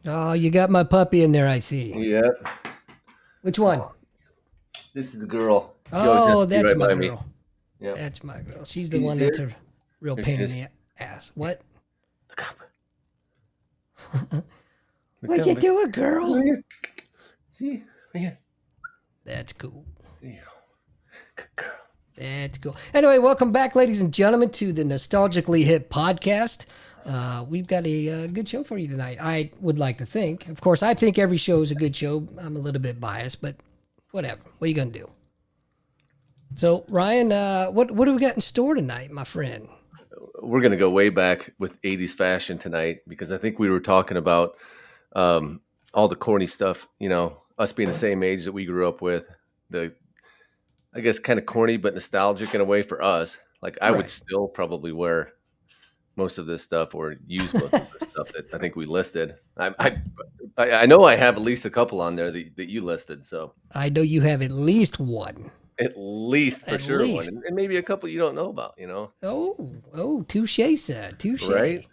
Oh, you got my puppy in there, I see. Yep. Which one? This is the girl. She always has Oh, to be that's right my by me. girl. Yep. That's my girl. She's the Can you one see that's her? a real There she pain in is. the ass. What? Look up. Look What down, you babe. doing, Right girl? here. See? Right here. That's cool. There you go. Good girl. That's cool. Anyway, welcome back, ladies and gentlemen, to the Nostalgically Hip podcast. We've got a good show for you tonight. I would like to think. Of course, I think every show is a good show. I'm a little bit biased, but whatever. What are you going to do? So, Ryan, what do we got in store tonight, my friend? We're going to go way back with 80s fashion tonight because I think we were talking about all the corny stuff, us being the same age that we grew up with. The, I guess, kind of corny but nostalgic in a way for us. Like, I would Right. still probably wear most of this stuff or use most of the stuff that I think we listed. I, I know I have at least a couple on there that you listed. So I know you have at least one. at least for At sure one, least. and maybe a couple you don't know about. Oh, touche, sir. Touche. Right?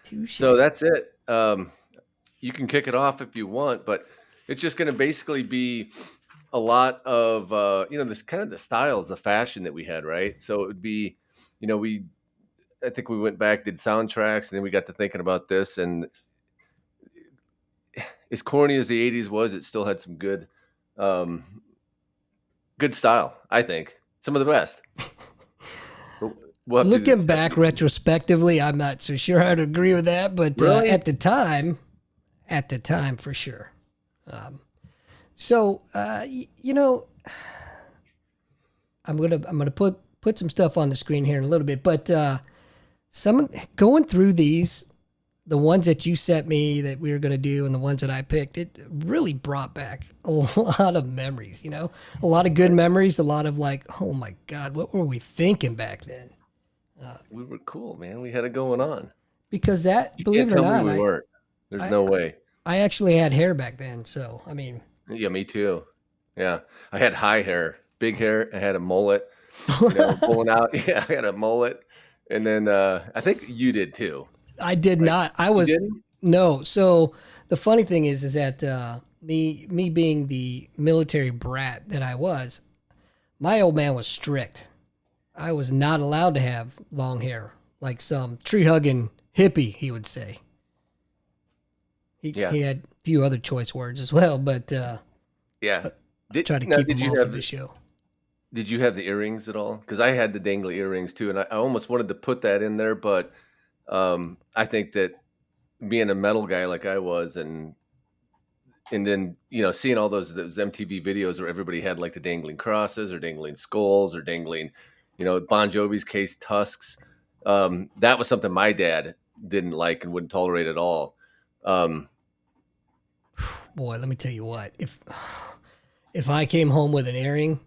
So Touche. that's it. You can kick it off if you want, but it's just going to basically be a lot of this kind of the styles of fashion that we had, right? So it would be, we I think we went back, did soundtracks, and then we got to thinking about this. And as corny as the '80s was, it still had some um, good style. I think some of the best. But we'll have to do Looking this back after. retrospectively, I'm not so sure I'd agree with that, but Really? at the time, for sure. So, you know, I'm gonna put some stuff on the screen here in a little bit, but some going through these, the ones that you sent me that we were gonna do, and the ones that I picked, it really brought back a lot of memories. A lot of good memories, a lot of like, oh my god, what were we thinking back then? We were cool, man. We had it going on. Because that, You believe can't it or tell me not, we weren't. There's I, no way. I actually had hair back then. So, I mean, Yeah, me too. Yeah, I had high hair, big hair. I had a mullet, pulling out. Yeah, I had a mullet, and then I think you did too, I did right? not. I You was, didn't? no. So the funny thing is that me being the military brat that I was, my old man was strict. I was not allowed to have long hair, like some tree hugging hippie, he would say. He, Yeah, he had a few other choice words as well, but yeah. I try to Now, keep him off of the show. did you have the earrings at all? Because I had the dangly earrings too, and I almost wanted to put that in there, but I think that being a metal guy like I was, and then seeing all those MTV videos where everybody had like the dangling crosses or dangling skulls or dangling, Bon Jovi's case tusks. That was something my dad didn't like and wouldn't tolerate at all. Um, Boy, let me tell you what. If I came home with an earring,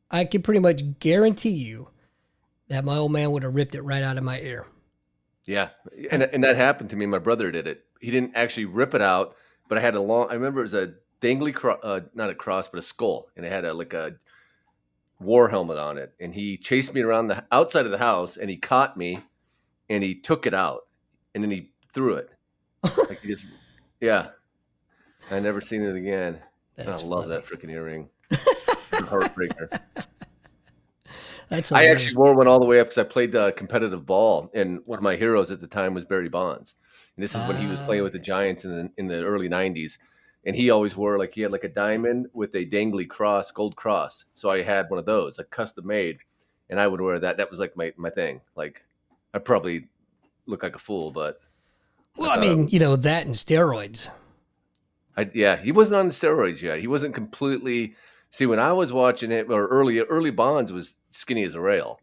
I can pretty much guarantee you that my old man would have ripped it right out of my ear. yeah, I, and that happened to me. My brother did it. He didn't actually rip it out, but I had a long. I remember it was a not a cross, but a skull, and it had like a war helmet on it. And he chased me around the outside of the house, and he caught me, and he took it out, and then he threw it. Like he just, yeah. I never seen it again. I that's love funny. that freaking earring. It's a heartbreaker. That's I actually hilarious. wore one all the way up because I played competitive ball, and one of my heroes at the time was Barry Bonds. And this is when he was playing with the Yeah. Giants in the early '90s. And he always wore he had like a diamond with a dangly cross, gold cross. So I had one of those, like custom made, and I would wear that. That was like my thing. Like I probably look like a fool, but I Well, I thought I mean, was. that and steroids, Yeah, he wasn't on the steroids yet. He wasn't completely. See, when I was watching it, or early Bonds was skinny as a rail,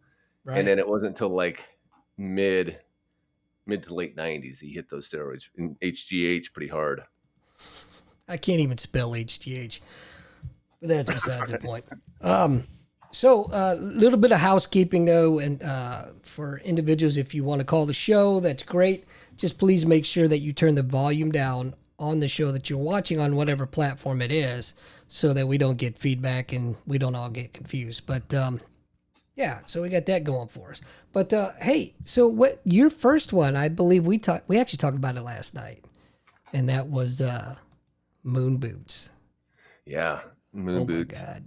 and right? then it wasn't until like mid mid to late '90s he hit those steroids in HGH pretty hard. I can't even spell HGH, but that's besides the point. So a little bit of housekeeping though, and for individuals, if you want to call the show, that's great. Just please make sure that you turn the volume down on the show that you're watching on whatever platform it is, so that we don't get feedback and we don't all get confused. But yeah, so we got that going for us. But hey, so what your first one? I believe we actually talked about it last night. and that was moon boots. Yeah, moon Oh my boots. god,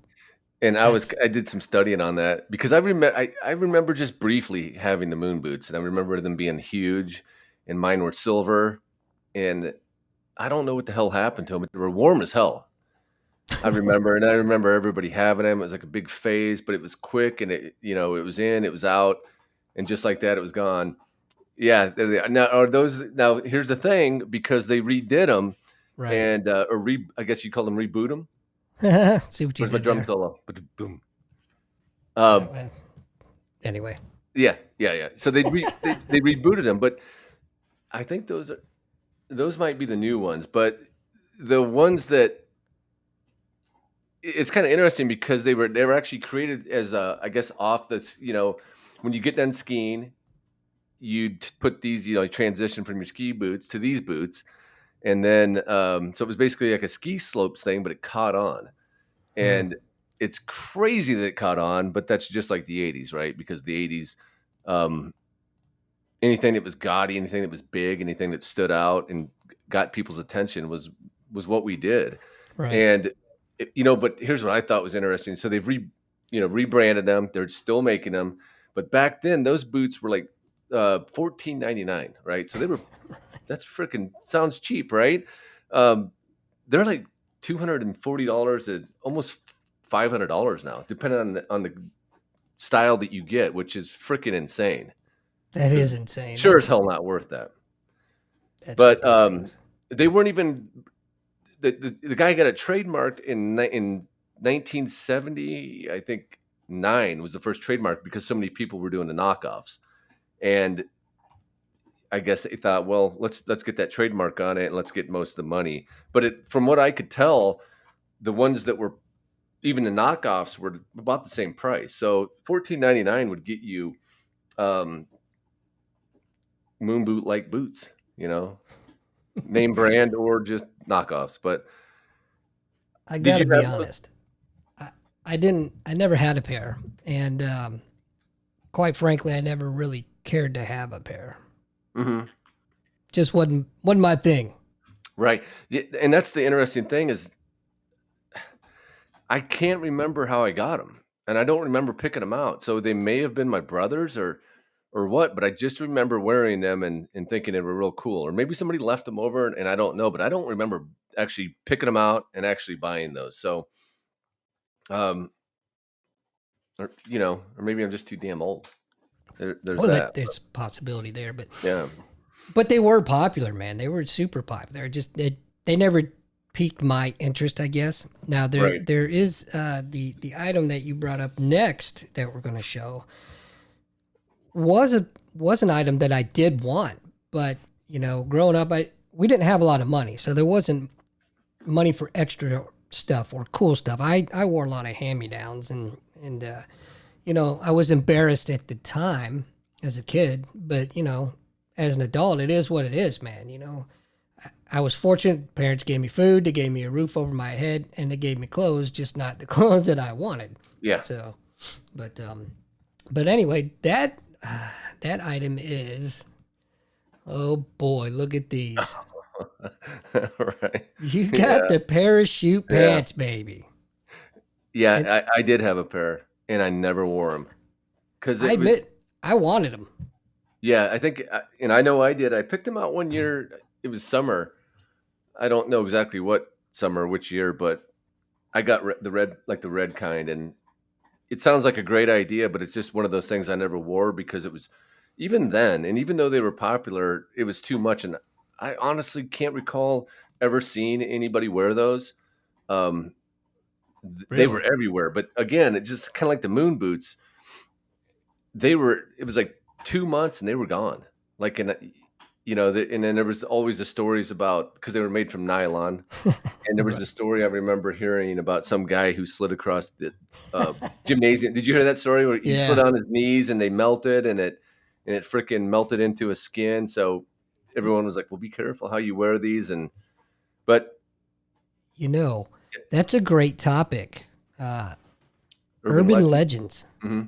And that's I did some studying on that because I remember just briefly having the moon boots, and I remember them being huge, and mine were silver, and I don't know what the hell happened to them, but they were warm as hell. I remember everybody having them. It was like a big phase, but it was quick, and it was in, it was out, and just like that, it was gone. Yeah, there they are. Now, are those now? Here's the thing, because they redid them, right. and I guess you call them reboot them. See what you Where's my did drum there. solo? Boom. Um, Well, anyway, yeah, yeah, yeah. So they rebooted them, but I think those might be the new ones. But the ones that it's kind of interesting because they were actually created as I guess off this. When you get done skiing, you'd put these, transition from your ski boots to these boots, and then so it was basically like a ski slopes thing, but it caught on. hmm, And it's crazy that it caught on, but that's just like the 80's, right? Because the 80's, um, anything that was gaudy, anything that was big, anything that stood out and got people's attention was what we did. right. And but here's what I thought was interesting. So they've rebranded them. They're still making them, but back then those boots were like 14.99, right? So that's freaking sounds cheap, right? Um, they're like $240 to almost $500 now, depending on the style that you get, which is freaking insane. That So is insane. sure as hell not worth that. That's But ridiculous. they weren't even the guy got it trademarked in 1970, I think 9 was the first trademark because so many people were doing the knockoffs. And I guess they thought, well, let's get that trademark on it and let's get most of the money. But from what I could tell, the ones that were even the knockoffs were about the same price. So 14.99 would get you um, moon boot like boots, name brand or just knockoffs. But I did gotta you be have those? honest. I, I didn't. I never had a pair, and quite frankly, I never really cared to have a pair. Hmm. Just wasn't my thing. Right. Yeah, and that's the interesting thing is I can't remember how I got them, and I don't remember picking them out. So they may have been my brothers or what, but I just remember wearing them and thinking they were real cool. Or maybe somebody left them over and I don't know, but I don't remember actually picking them out and actually buying those. So um or maybe I'm just too damn old. There's Well, that. there's a possibility there, Yeah. but they were popular, man. They were super popular. Just they never piqued my interest, I guess. Now Right. there is the item that you brought up next that we're going to show was an item that I did want, but growing up, we didn't have a lot of money, so there wasn't money for extra stuff or cool stuff. I wore a lot of hand me downs, and I was embarrassed at the time as a kid, but as an adult, it is what it is, man. I was fortunate. Parents gave me food, they gave me a roof over my head, and they gave me clothes, just not the clothes that I wanted. Yeah. So, but anyway, that item is, oh boy, look at these. Right. You got Yeah. the parachute Yeah. pants, baby. And Yeah, I did have a pair and I never wore them because I it was. admit, I wanted them. Yeah, I think, and I know I did. I picked them out one year. It was summer. I don't know exactly what summer, which year, but I got the red, like the red kind. And it sounds like a great idea, but it's just one of those things I never wore because it was even then. And even though they were popular, it was too much. And I honestly can't recall ever seeing anybody wear those. Um, they were Really? everywhere. But again, it just kind of like the moon boots. It was like 2 months and they were gone. Like, and then there was always the stories about, because they were made from nylon, and there was Right. a story I remember hearing about some guy who slid across the uh, gymnasium. Did you hear that story where he slid Yeah. on his knees and they melted, and it freaking melted into his skin? So everyone was like, well, be careful how you wear these. But You know, that's a great topic. Uh, urban urban legend. legends. Hmm.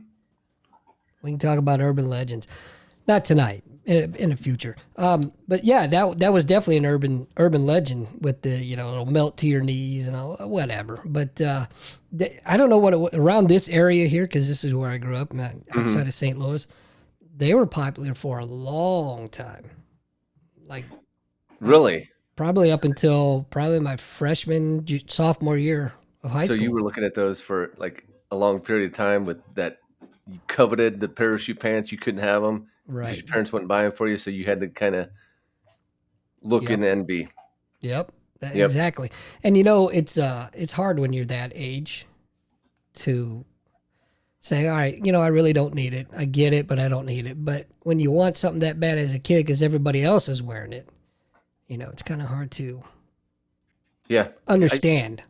We can talk about urban legends. Not tonight. in the future. But yeah, that was definitely an urban legend with the it'll melt to your knees and all, whatever. But I don't know what it was around this area here because this is where I grew up, outside Hmm. of St. Louis. They were popular for a long time, like uh, Really? probably up until probably my sophomore year of high So you school. were looking at those for like a long period of time with that you coveted the parachute pants, you couldn't have them because Right. your parents wouldn't buy them for you, so you had to kind of look Yep. and envy. Yep. Yep. Exactly. And it's hard when you're that age to say, all right, I really don't need it. I get it, but I don't need it. But when you want something that bad as a kid because everybody else is wearing it, it's kind of hard to Yeah. I, understand.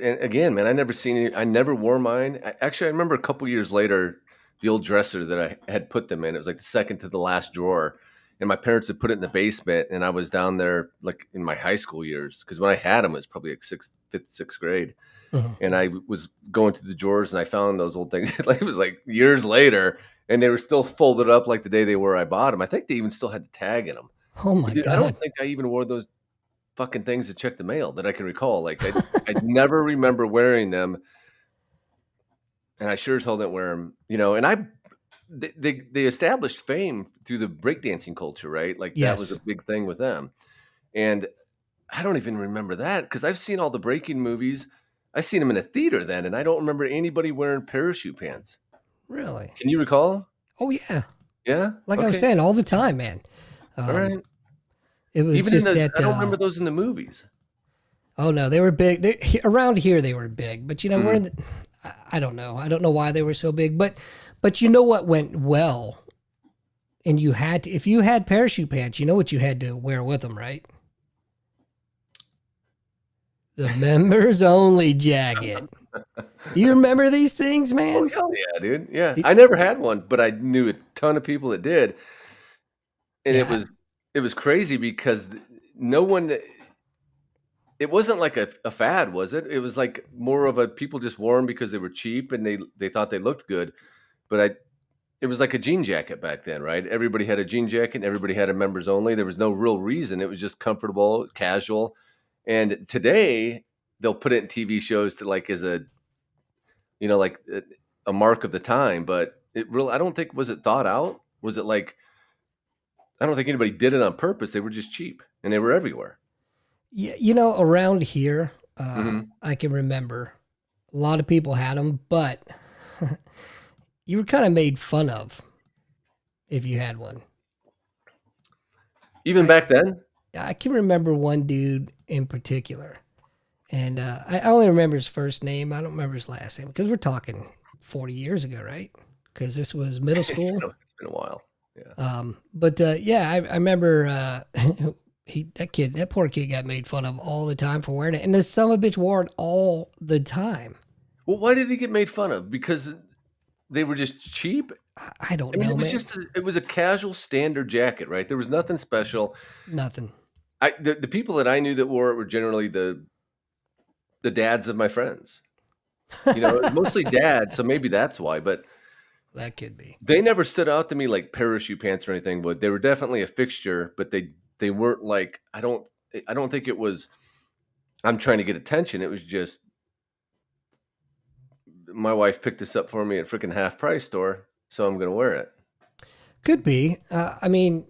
and again, man, I never wore mine. Actually, I remember a couple years later, the old dresser that I had put them in, it was like the second to the last drawer. And my parents had put it in the basement, and I was down there like in my high school years because when I had them, it was probably like fifth, sixth grade. Mhm. And I was going through the drawers, and I found those old things. Like it was like years later, and they were still folded up like the day they were I bought them. I think they even still had the tag in them. Oh But my dude, I don't God. think I even wore those fucking things to check the mail that I can recall. Like I never remember wearing them, and I sure as hell didn't wear them. And they established fame through the breakdancing culture, right? Like that was a Yes. big thing with them. And I don't even remember that because I've seen all the breaking movies. I seen them in a theater then, and I don't remember anybody wearing parachute pants. Really? Can you recall? Oh, yeah. Yeah. Like I was Okay. saying, all the time, man. All Um, right. it was Even in just the, that, I don't remember those in the movies. oh no, they were big. Around here, they were big. But, we're Mhm. in I don't know. I don't know why they were so big. But you know what went well? And if you had parachute pants, you know what you had to wear with them, right? The members only jacket. Do you remember these things, Oh man? hell yeah, dude. Yeah, Y- I never had one, but I knew a ton of people that did, and it Yeah, was it was crazy because no one. It wasn't like a fad, was it? It was like more of a people just wore them because they were cheap and they thought they looked good. But it was like a jean jacket back then, right? Everybody had a jean jacket, and everybody had a members only. There was no real reason. It was just comfortable, casual. And today they'll put it in TV shows to like as a like a mark of the time. But I don't think was it thought out. Was it like I don't think anybody did it on purpose. They were just cheap and they were everywhere. yeah. Around here, Hmm. I can remember a lot of people had them, but you were kind of made fun of if you had one. Even I back then. I can remember one dude in particular, and I only remember his first name. I don't remember his last name because we're talking 40 years ago, right? Because this was middle school. It's been a while. Yeah. But yeah, I remember that poor kid got made fun of all the time for wearing it, and the son of a bitch wore it all the time. Well, why did he get made fun of? Because they were just cheap. I don't I mean, know, it was man. just it was a casual standard jacket, right? There was nothing special. Nothing. The people that I knew that wore it were generally the dads of my friends. It was mostly dads, so maybe that's why. But That could be. they never stood out to me like parachute pants or anything. But they were definitely a fixture. But they weren't like I don't think it was. I'm trying to get attention. It was just my wife picked this up for me at freaking half price store, so I'm gonna wear it. Could be. I mean,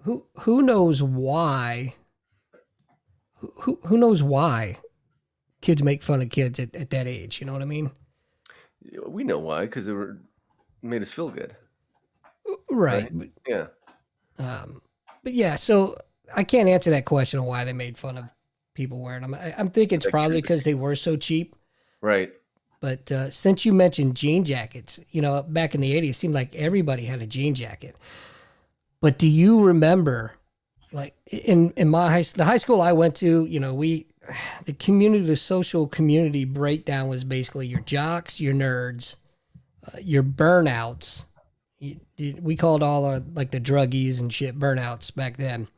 who knows why? Who knows why kids make fun of kids at that age? You know what I mean? We know why because they were made us feel good, Right. right? Yeah, Um, but yeah, so I can't answer that question on why they made fun of people wearing them. I'm thinking it's that probably could be because they were so cheap. right. But since you mentioned jean jackets, back in the 80s, it seemed like everybody had a jean jacket. But do you remember, like in the high school I went to, the social community breakdown was basically your jocks, your nerds, your burnouts. We called all our like the druggies and shit burnouts back then.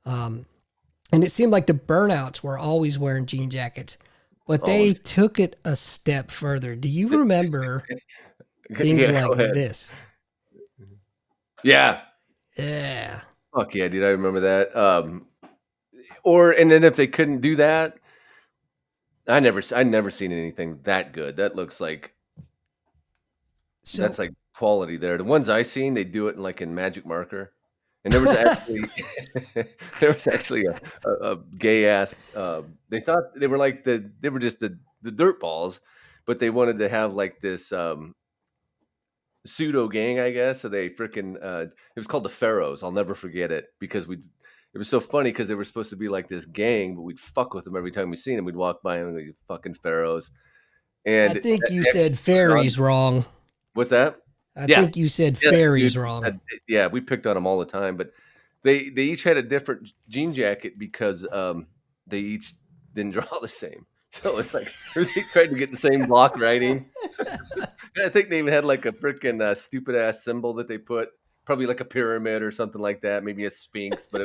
Um, and it seemed like the burnouts were always wearing jean jackets, but they Always. took it a step further. Do you remember things Yeah, go like ahead. this? Yeah, Yeah. Fuck yeah, dude, I remember that. And then if they couldn't do that, I never seen anything that good. That's So like quality there. The ones I seen, they do it in magic marker. And there was actually there was actually a gay ass they thought they were they were just the dirt balls, but they wanted to have like this pseudo gang, I guess. So they freaking it was called the Pharaohs. I'll never forget it because it was so funny because they were supposed to be like this gang, but we'd fuck with them every time we seen them. We'd walk by them and they'd fucking Pharaohs. I And think you they actually said put it on. fairies wrong. What's that? I Yeah. think you said Yeah, dude. fairies wrong. Yeah, we picked on them all the time, but they each had a different jean jacket because they each didn't draw the same. So it's like they tried to get the same block writing. And I think they even had like a freaking stupid ass symbol that they put, probably like a pyramid or something like that, maybe a sphinx, but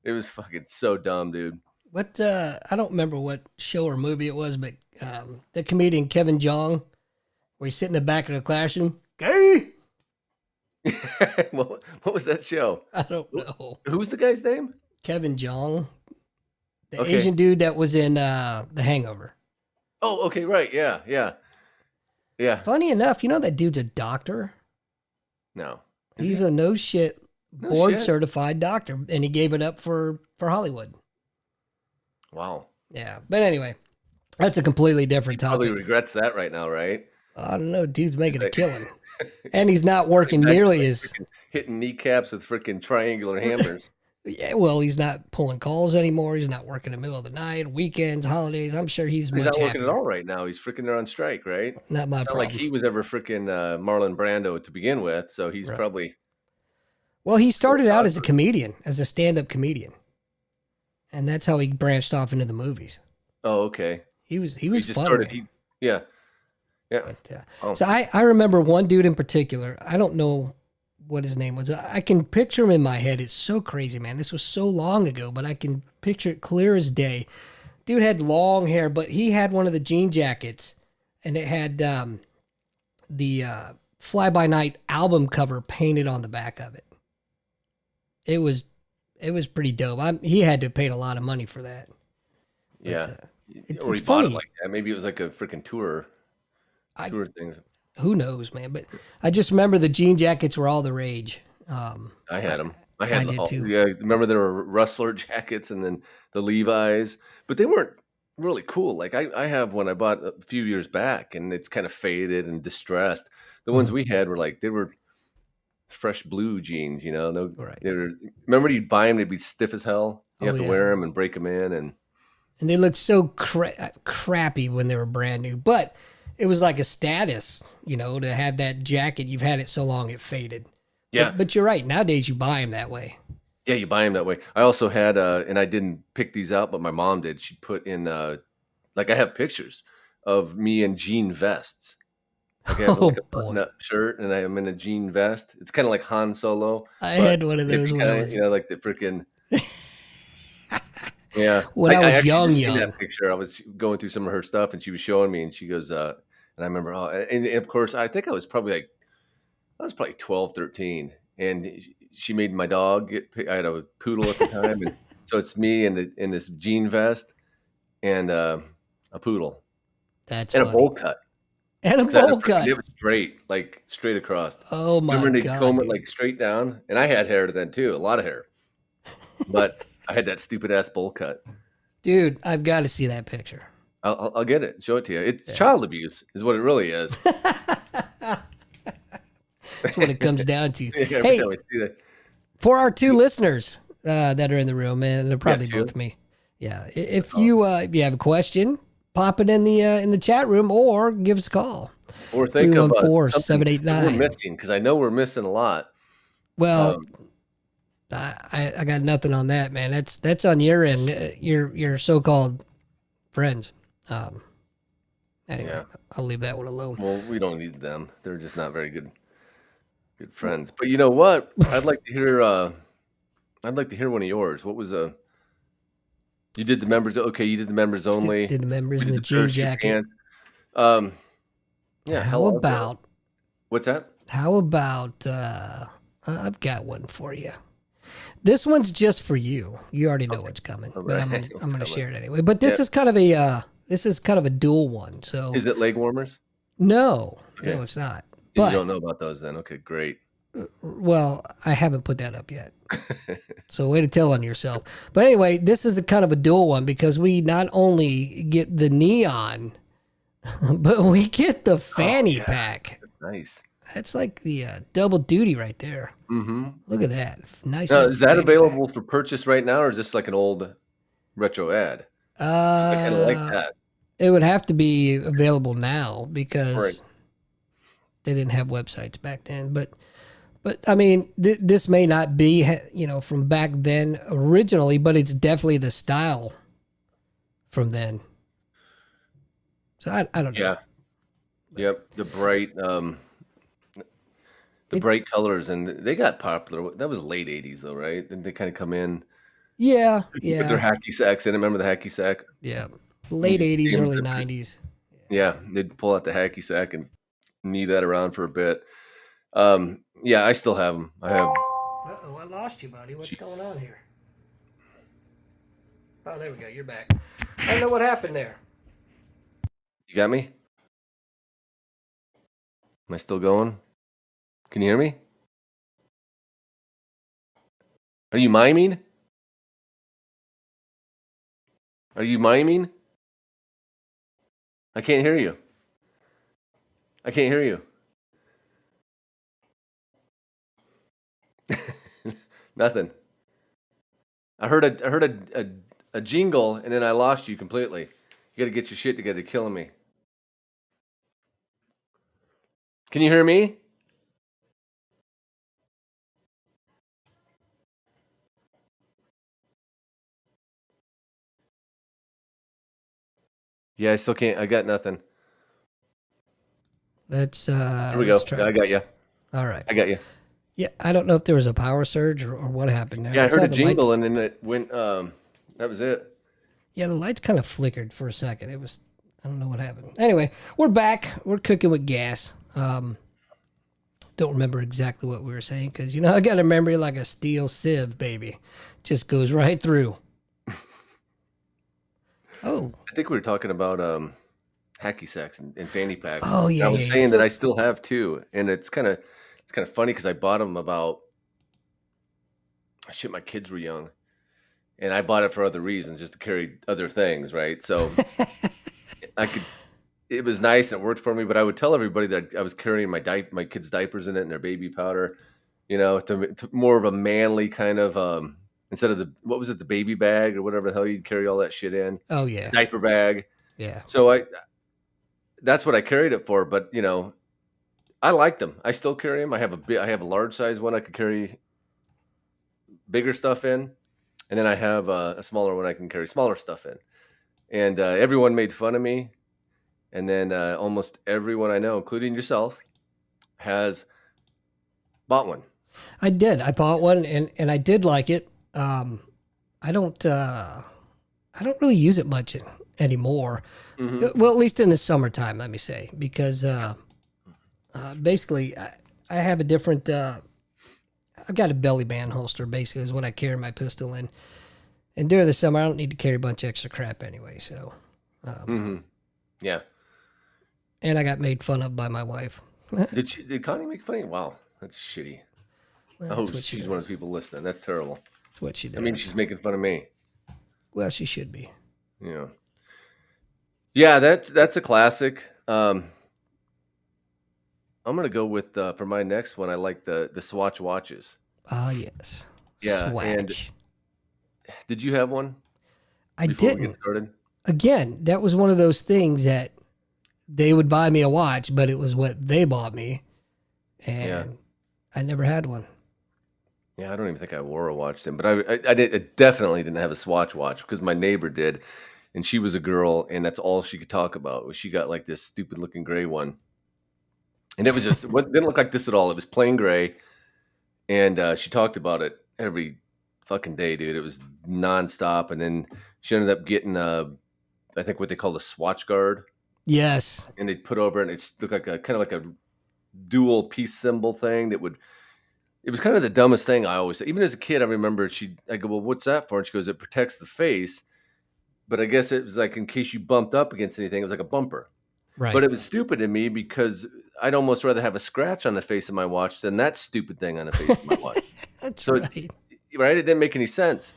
it was fucking so dumb, dude. What I don't remember what show or movie it was, but the comedian Kevin Jong, where he's sitting in the back of the classroom, gay. What was that show? I don't know. Who's the guy's name? Kevin Jong, the Okay. Asian dude that was in The Hangover. Oh, okay, right. Yeah, yeah, yeah. Funny enough, you know that dude's a doctor. No. Is He's he? a no shit No board shit. certified doctor, and he gave it up for Hollywood. Wow. Yeah, but anyway, that's a completely different Probably topic. regrets that right now, right? I don't know. Dude's making a Like, killing, and he's not working imagine nearly like as. freaking hitting kneecaps with freaking triangular hammers. Yeah, well, he's not pulling calls anymore. He's not working in the middle of the night, weekends, holidays. I'm sure he's He's much not working at happier. all right now. He's freaking there on strike, right? Not my It's not like problem. he was ever freaking Marlon Brando to begin with, so he's Right. probably Well, he still started out as a cosmic. comedian, as a stand-up comedian, and that's how he branched off into the movies. Oh, okay. He He was just funny, started. man. Yeah, yeah. But Oh, so I remember one dude in particular. I don't know what his name was. I can picture him in my head. It's so crazy, man. This was so long ago, but I can picture it clear as day. Dude had long hair, but he had one of the jean jackets, and it had the Fly By Night album cover painted on the back of it. It was pretty dope. He had to have paid a lot of money for that. But yeah. it's Or he bought it funny. like that. Maybe it was like a freaking I tour thing. Who knows, man? But I just remember the jean jackets were all the rage. I had them. I I had did all, too. yeah. Remember there were Rustler jackets and then the Levi's, but they weren't really cool. Like I have one I bought a few years back, and it's kind of faded and distressed. The ones Mhm. we had were they were fresh blue jeans. Right. They were. Remember you'd buy them, they'd be stiff as hell. You Oh have to yeah. wear them and break them in, and And they looked so crappy when they were brand new. But it was like a status, to have that jacket. You've had it so long it faded. yeah, But you're right. Nowadays you buy them that way. yeah, you buy them that way. I also had, and I didn't pick these out, but my mom did. She put in, I have pictures of me in jean vests. Like I have Oh like a boy, button-up shirt, and I am in a jean vest. It's kind of like Han Solo, I but had one of those hippie when I kind. was Like the freaking yeah. when I, I I was actually young, just seen young. that picture. I was going through some of her stuff, and she was showing me, and she goes, and I remember, and of course, I think I was probably 12, 13, and she made my dog I had a poodle at the time, and so it's me in this jean vest and a poodle That's and a bowl funny. cut. And a 'Cause I had a bowl freaking cut. it was straight, like, straight across. Oh my Remember, they'd god, comb it, dude. like, straight down? And I had hair then too, a lot of hair, but I had that stupid ass bowl cut. Dude, I've got to see that picture. I'll get it, show it to you. It's Yeah. child abuse is what it really is. That's what it comes down to. Every Hey, time I see that. for our two listeners that are in the room, and they're Yeah, probably 2? both me. Yeah, if Oh. you have a question, pop it in the chat room or give us a call. Or think of, something that we're 314-789. missing, because I know we're missing a lot. Well, Um, I got nothing on that, man. That's on your end. Your so-called friends. Anyway, yeah. I'll leave that one alone. Well, we don't need them. They're just not very good friends. But you know what? I'd like to hear one of yours. What was you did the members okay, you did the members only. Did the members We in did the the jean parachute jacket? pants. Yeah, How hell, I'll go. about What's that? how about I've got one for you. This one's just for you. You already know what's coming, All but right. I'm What's gonna coming? share it anyway. But Yeah. this is kind of a dual one. So Is it leg warmers? no, Okay. it's not. You But don't know about those then. Okay, great. well, I haven't put that up yet. So way to tell on yourself. But anyway, this is a kind of a dual one because we not only get the neon, but we get the Oh, fanny yeah. pack. Nice. That's like the double duty right there. Mm-hmm. Look at that. Nice Now, little is that fanny pack. available for purchase right now, or is this like an old retro ad? 'Cause I kind of like Uh, that. it would have to be available now Right. because they didn't have websites back then. But I mean, this may not be from back then originally, but it's definitely the style from then. So I don't know. Yeah. But Yep. The it bright colors, and they got popular. That was late 80's though, right? Didn't they kind of come in yeah with their yeah hacky sacks in it? Remember the hacky sack? yeah And you late could see '80s, 'em early zip '90s. yeah, they'd pull out the hacky sack and knee that around for a bit. Yeah, I still have them. I have. Uh-oh, I lost you, buddy. What's going on here? Oh, there we go. You're back. I don't know what happened there. You got me? Am I still going? Can you hear me? Are you miming? Are you miming? I can't hear you. I can't hear you. Nothing. I heard a jingle and then I lost you completely. You got to get your shit together, killing me. Can you hear me? Yeah, I still can't. I got nothing. Here we Let's go. Yeah, try I got you. this. All right. I got you. Yeah, I don't know if there was a power surge or what happened there. Yeah, I I heard saw a the jingle lights. and then it went. That was it. Yeah, the lights kind of flickered for a second. It was I don't know what happened. Anyway, we're back. We're cooking with gas. Don't remember exactly what we were saying because I got a memory like a steel sieve, baby. Just goes right through. Oh, I think we were talking about hacky sacks and fanny packs. oh And yeah, I yeah, was yeah. saying that I So still have two, and it's kind of funny because I bought them about shit. My kids were young, and I bought it for other reasons, just to carry other things, right? So I could. It was nice and it worked for me, but I would tell everybody that I was carrying my kids' diapers in it and their baby powder, to more of a manly kind of instead of the baby bag or whatever the hell you'd carry all that shit in, oh yeah, diaper bag. yeah. So that's what I carried it for. But I liked them. I still carry them. I have a large size one I could carry bigger stuff in, and then I have a smaller one I can carry smaller stuff in. And everyone made fun of me, and then almost everyone I know, including yourself, has bought one. I did. I bought one and I did like it. Um, I don't uh, I don't really use it much anymore. Hmm. Well, at least in the summertime, let me say, because basically I have a different. I've got a belly band holster. Basically, is what I carry my pistol in. And during the summer, I don't need to carry a bunch of extra crap anyway. So, Hmm. Yeah. and I got made fun of by my wife. Well, Did Connie make fun of you? Wow, that's shitty. I that's hope what she she's one of does. the people listening. That's terrible. That's what she I mean, does. she's making fun of me. Well, she should be. Yeah. Yeah, that's a classic. I'm gonna go with for my next one. I like the Swatch watches. Ah, yes. Yeah, and Swatch. did you have one I before we get didn't. started? Again, that was one of those things that they would buy me a watch, but it was what they bought me, Yeah, and I never had one. yeah. I don't even think I wore a watch then, but I definitely didn't have a Swatch watch because my neighbor did, and she was a girl, and that's all she could talk about. Was she got like this stupid looking gray one, and it was just what didn't look like this at all. It was plain gray, and she talked about it every fucking day, dude. It was nonstop, and then she ended up getting I think what they call a Swatch guard, Yes. and they'd put over it, and it looked like a kind of like a dual piece symbol thing that would it was kind of the dumbest thing I always say. Even as a kid, I remember I go, well, what's that for? And she goes, it protects the face. But I guess it was like in case you bumped up against anything, it was like a bumper. But Right. it was stupid to me because I'd almost rather have a scratch on the face of my watch than that stupid thing on the face of my watch. That's So, right. right, it didn't make any sense,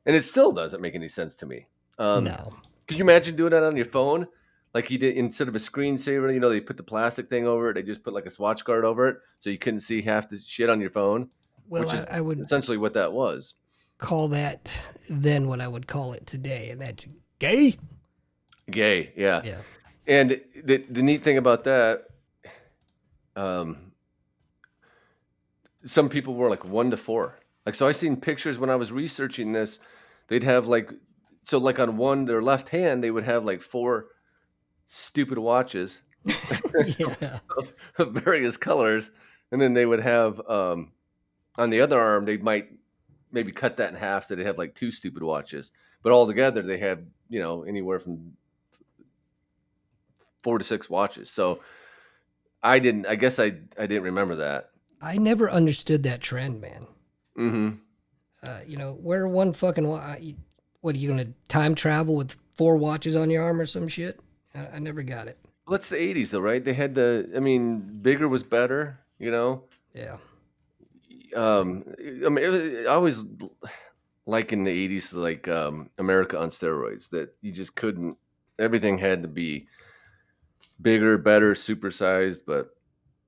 and it still doesn't make any sense to me. No. Could you imagine doing that on your phone? Like you did instead of a screensaver, they put the plastic thing over it. They just put like a swatch guard over it, so you couldn't see half the shit on your phone, Well, which is I would essentially what that was. call that then what I would call it today, and that's gay. Gay, yeah. Yeah. And the neat thing about that, um, some people were like 1 to 4. Like, so I seen pictures when I was researching this, they'd have like, so like on their left hand, they would have like 4 stupid watches Yeah. of various colors. And then they would have, on the other arm, they might maybe cut that in half. So they have like 2 stupid watches, but all together they had, anywhere from 4 to 6 watches. So I guess I didn't remember that. I never understood that trend, man. Mm-hmm. Wear one fucking what are you gonna time travel with 4 watches on your arm or some shit? I never got it. Well, that's the 80's though, right? They had bigger was better, Yeah. I always liken the 80's to like America on steroids, that you just couldn't, everything had to be bigger, better, supersized. But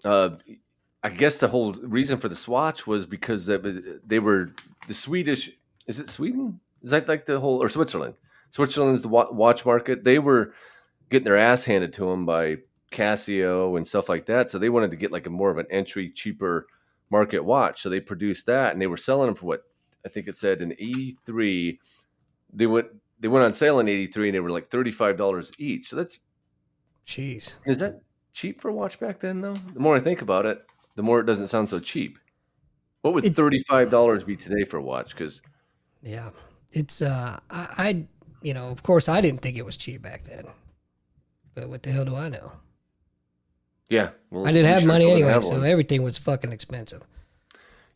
I guess the whole reason for the Swatch was because they were the Swedish, is it Sweden? Is that like the whole, or Switzerland? Switzerland's the watch market. They were getting their ass handed to them by Casio and stuff like that. So they wanted to get like a more of an entry, cheaper market watch. So they produced that, and they were selling them for what I think it said in '83. They went on sale in '83, and they were like $35 each. So is that cheap for a watch back then though? The more I think about it, the more it doesn't sound so cheap. What would $35 be today for a watch? Because Yeah. It's of course I didn't think it was cheap back then. But what the hell do I know? yeah, well, I didn't we have sure money don't anyway, have so one. everything was fucking expensive.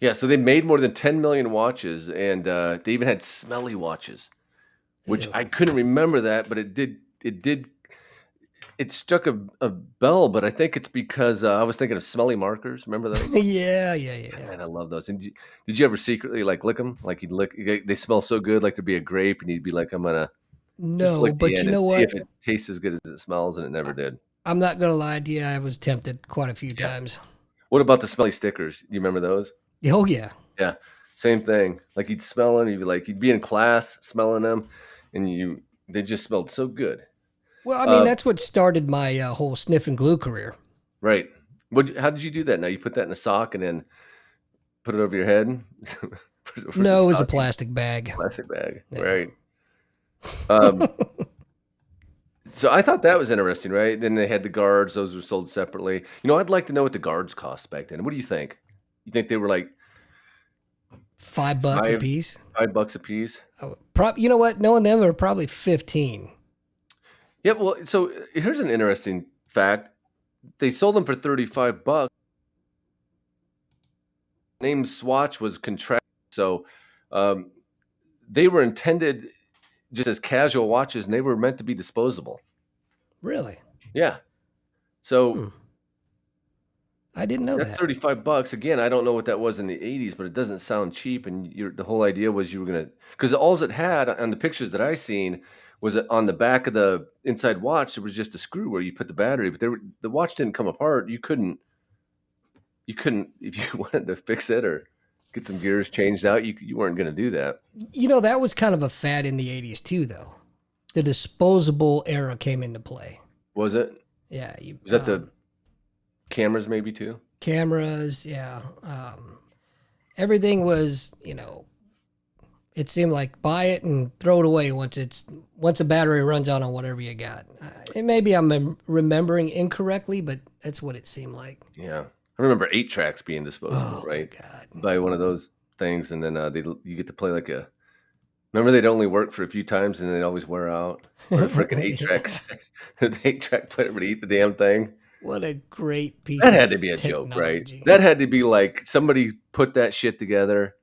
Yeah, so they made more than 10 million watches, and they even had smelly watches, which Ew. I couldn't remember that, but it struck a bell. But I think it's because I was thinking of smelly markers. Remember those? Yeah. Man, I love those. And did you ever secretly like lick them? Like they smell so good, like there'd be a grape, and you'd be like, I'm gonna just No, lick the but end you and know see what? if it tastes as good as it smells, and it never did. I'm not gonna lie to you. I was tempted quite a few Yeah. times. What about the smelly stickers? Do you remember those? Oh yeah. Yeah, same thing. Like you'd smell them, you'd be in class smelling them, and they just smelled so good. Well, I mean, Uh, that's what started my whole sniff and glue career. right. How did you do that? Now you put that in a sock and then put it over your head for the No, it was a stocking plastic bag. plastic bag, Yeah. right? Um, so I thought that was interesting, right? Then they had the guards; those were sold separately. I'd like to know what the guards cost back then. What do you think? You think they were like $5 a five piece. $5 a piece? You know what? Knowing them, are probably 15. Yeah. Well, so here's an interesting fact: they sold them for $35. Name Swatch was contracted, so um, they were intended just as casual watches, and they were meant to be disposable. Really? Yeah. So Hmm. I didn't know that's that. $35. Again, I don't know what that was in the '80's, but it doesn't sound cheap. And the whole idea was you were gonna, because all it had on the pictures that I seen was that on the back of the inside watch there was just a screw where you put the battery, but the watch didn't come apart. You couldn't if you wanted to fix it or get some gears changed out. You weren't gonna do that. That was kind of a fad in the 80s too, though. The disposable era came into play. Was it? Yeah. Was that the cameras maybe too? Cameras? Yeah. Everything was, it seemed like buy it and throw it away once a battery runs out on whatever you got. And maybe I'm remembering incorrectly, but that's what it seemed like. Yeah. I remember 8 tracks being disposable, Oh right? my God. Buy one of those things, and then you get to play like a. Remember, they'd only work for a few times, and they'd always wear out. Or the freaking 8 tracks, the 8-track player would eat the damn thing. What a great piece That had to of be a joke, right? technology. That had to be like somebody put that shit together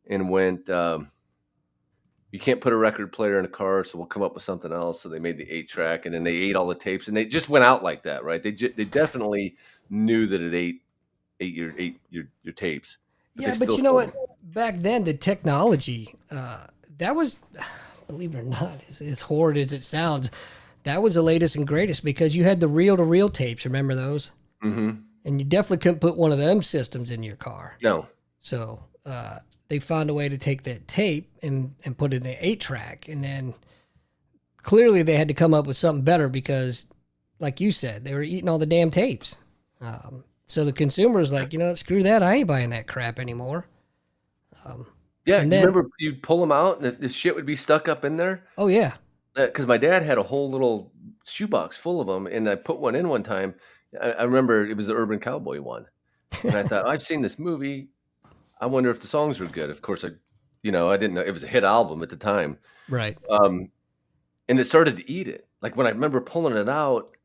and went, you can't put a record player in a car, so we'll come up with something else. So they made the 8-track, and then they ate all the tapes, and they just went out like that, right? They definitely knew that it ate your tapes, but they Yeah, but still you know sold what? them. Back then, the technology, that was, believe it or not, as horrid as it sounds, that was the latest and greatest because you had the reel-to-reel tapes. Remember those? Mm-hmm. And you definitely couldn't put one of them systems in your car. No. So they found a way to take that tape and put it in an 8-track. And then clearly they had to come up with something better because, like you said, they were eating all the damn tapes. So the consumer was like, you know what, screw that. I ain't buying that crap anymore. Yeah, And you then, remember you'd pull them out, and the shit would be stuck up in there. oh, yeah. Because my dad had a whole little shoebox full of them, and I put one in one time. I remember it was the Urban Cowboy one, and I thought I've seen this movie. I wonder if the songs were good. Of course, I didn't know it was a hit album at the time, Right. and it started to eat it. Like when I remember pulling it out,